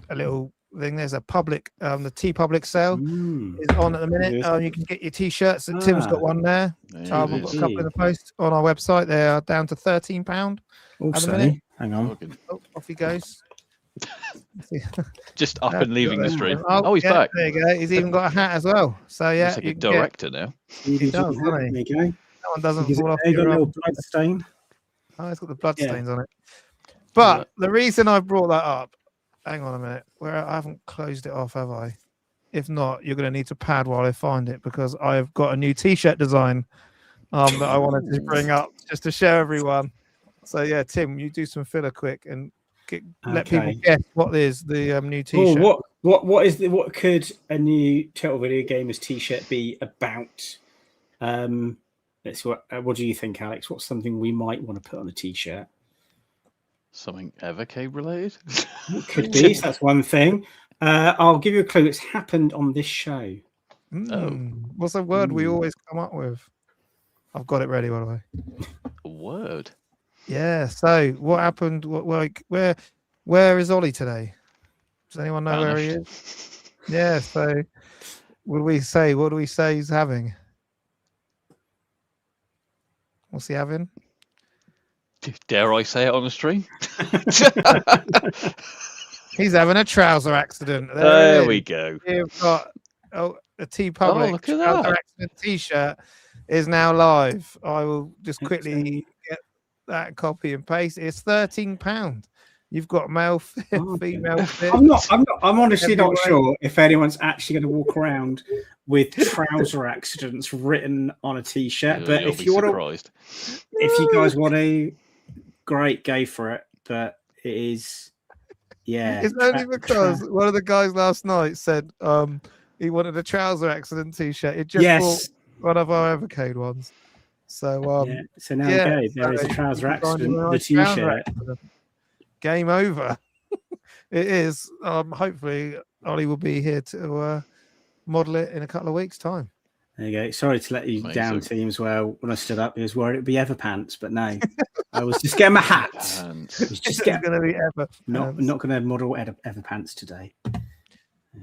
Speaker 1: a little thing. There's a public, the T-Public sale is on at the minute. You can get your T-shirts. And Tim's got one there. I've got a couple in the post on our website. They are down to £13 at the minute.
Speaker 2: Hang on.
Speaker 1: Oh, off he goes.
Speaker 3: Just up and leaving the stream.
Speaker 1: Oh,
Speaker 3: He's back.
Speaker 1: There you go. He's even got a hat as well. So yeah,
Speaker 3: He's like a director now.
Speaker 1: He does, doesn't he?
Speaker 2: There you go.
Speaker 1: That one doesn't fall off.
Speaker 2: Got a little blood stain.
Speaker 1: Oh, it's got the blood stains on it. But the reason I brought that up, hang on a minute, where I haven't closed it off, have I? If not, you're going to need to pad while I find it, because I've got a new T-shirt design that I wanted to bring up just to show everyone. So yeah, Tim, you do some filler quick and let people guess what is the new T-shirt.
Speaker 2: What could a new Total Video Gamers T-shirt be about? What do you think, Alex? What's something we might want to put on a T-shirt?
Speaker 3: Something Evercade related?
Speaker 2: Could be. That's one thing. I'll give you a clue. It's happened on this show.
Speaker 1: What's a word we always come up with? I've got it ready, by the way.
Speaker 3: A word?
Speaker 1: Yeah. So what happened? Where is Ollie today? Does anyone know where he is? Yeah. So what do we say he's having? What's he having?
Speaker 3: Dare I say it on the stream?
Speaker 1: He's having a trouser accident.
Speaker 3: There we go.
Speaker 1: You've got a T
Speaker 3: Oh,
Speaker 1: Public
Speaker 3: look at
Speaker 1: trouser
Speaker 3: that.
Speaker 1: accident T-shirt is now live. I will just quickly get that copy and paste. It's £13. You've got male fit, female fit.
Speaker 2: I'm honestly not
Speaker 1: Everywhere.
Speaker 2: sure if anyone's actually going to walk around with trouser accidents written on a T-shirt. But
Speaker 3: You'll
Speaker 2: if
Speaker 3: be
Speaker 2: you want
Speaker 3: surprised.
Speaker 2: if you guys want to, great, go for it. But it is, yeah.
Speaker 1: It's only because one of the guys last night said he wanted a trouser accident T-shirt. It just bought one of our Evercade ones. So
Speaker 2: yeah. So now we go. There is a trouser accident. The T-shirt.
Speaker 1: Game over. It is. Hopefully, Ollie will be here to model it in a couple of weeks' time.
Speaker 2: There you go. Sorry to let you down, team, as well. When I stood up, I was worried it'd be Everpants, but no. I was just getting my hat.
Speaker 1: It's just going to be
Speaker 2: not going to model Everpants today.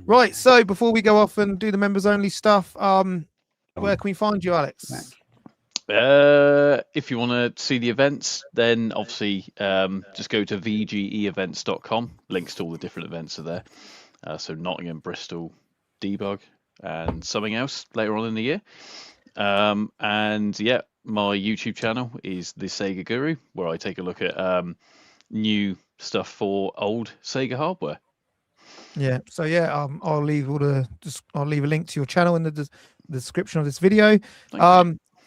Speaker 1: Right. So before we go off and do the members only stuff, where can we find you, Alex?
Speaker 3: If you want to see the events, then obviously just go to vgeevents.com. Links to all the different events are there. So Nottingham, Bristol, Debug, and something else later on in the year. And yeah, my YouTube channel is the Sega Guru, where I take a look at new stuff for old Sega hardware.
Speaker 1: Yeah. So yeah, I'll leave I'll leave a link to your channel in the description of this video.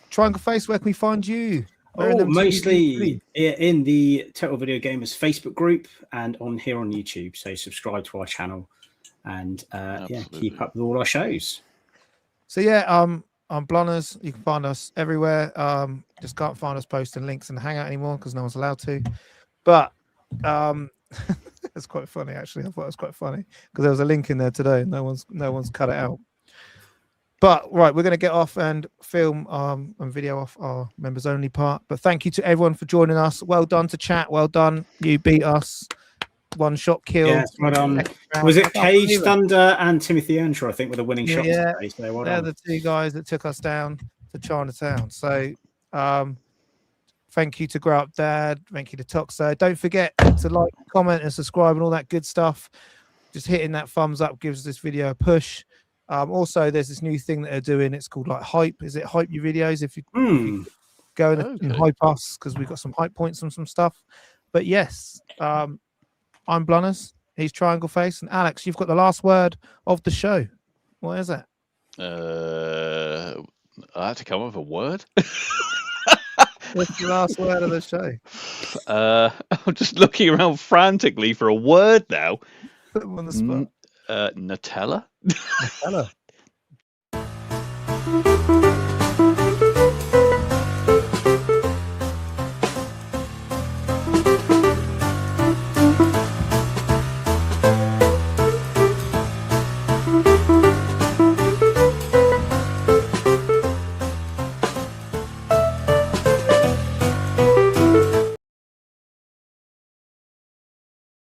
Speaker 1: Triangle Face, where can we find you?
Speaker 2: Mostly in the Total Video Gamers Facebook group and on here on YouTube. So subscribe to our channel and keep up with all our shows.
Speaker 1: So yeah, I'm Blunners. You can find us everywhere. Just can't find us posting links in the Hangout anymore because no one's allowed to. But it's quite funny actually. I thought it was quite funny because there was a link in there today and no one's cut it out. But right, we're going to get off and film and video off our members only part. But thank you to everyone for joining us. Well done to chat. Well done. You beat us. One shot kill.
Speaker 2: Yeah, was it Cage Thunder and Timothy Earnshaw, I think, were the winning shots?
Speaker 1: Yeah, they're the two guys that took us down to Chinatown. So thank you to Grow Up Dad. Thank you to Toxo. Don't forget to like, comment, and subscribe and all that good stuff. Just hitting that thumbs up gives this video a push. Also, there's this new thing that they're doing. It's called like hype. Is it hype your videos? If you go and hype us, because we've got some hype points on some stuff. But yes, I'm Blunners. He's Triangle Face, and Alex, you've got the last word of the show. What is it?
Speaker 3: I had to come up with a word.
Speaker 1: What's the last word of the show?
Speaker 3: I'm just looking around frantically for a word now.
Speaker 1: Put them on the spot.
Speaker 3: Nutella.
Speaker 1: Nutella.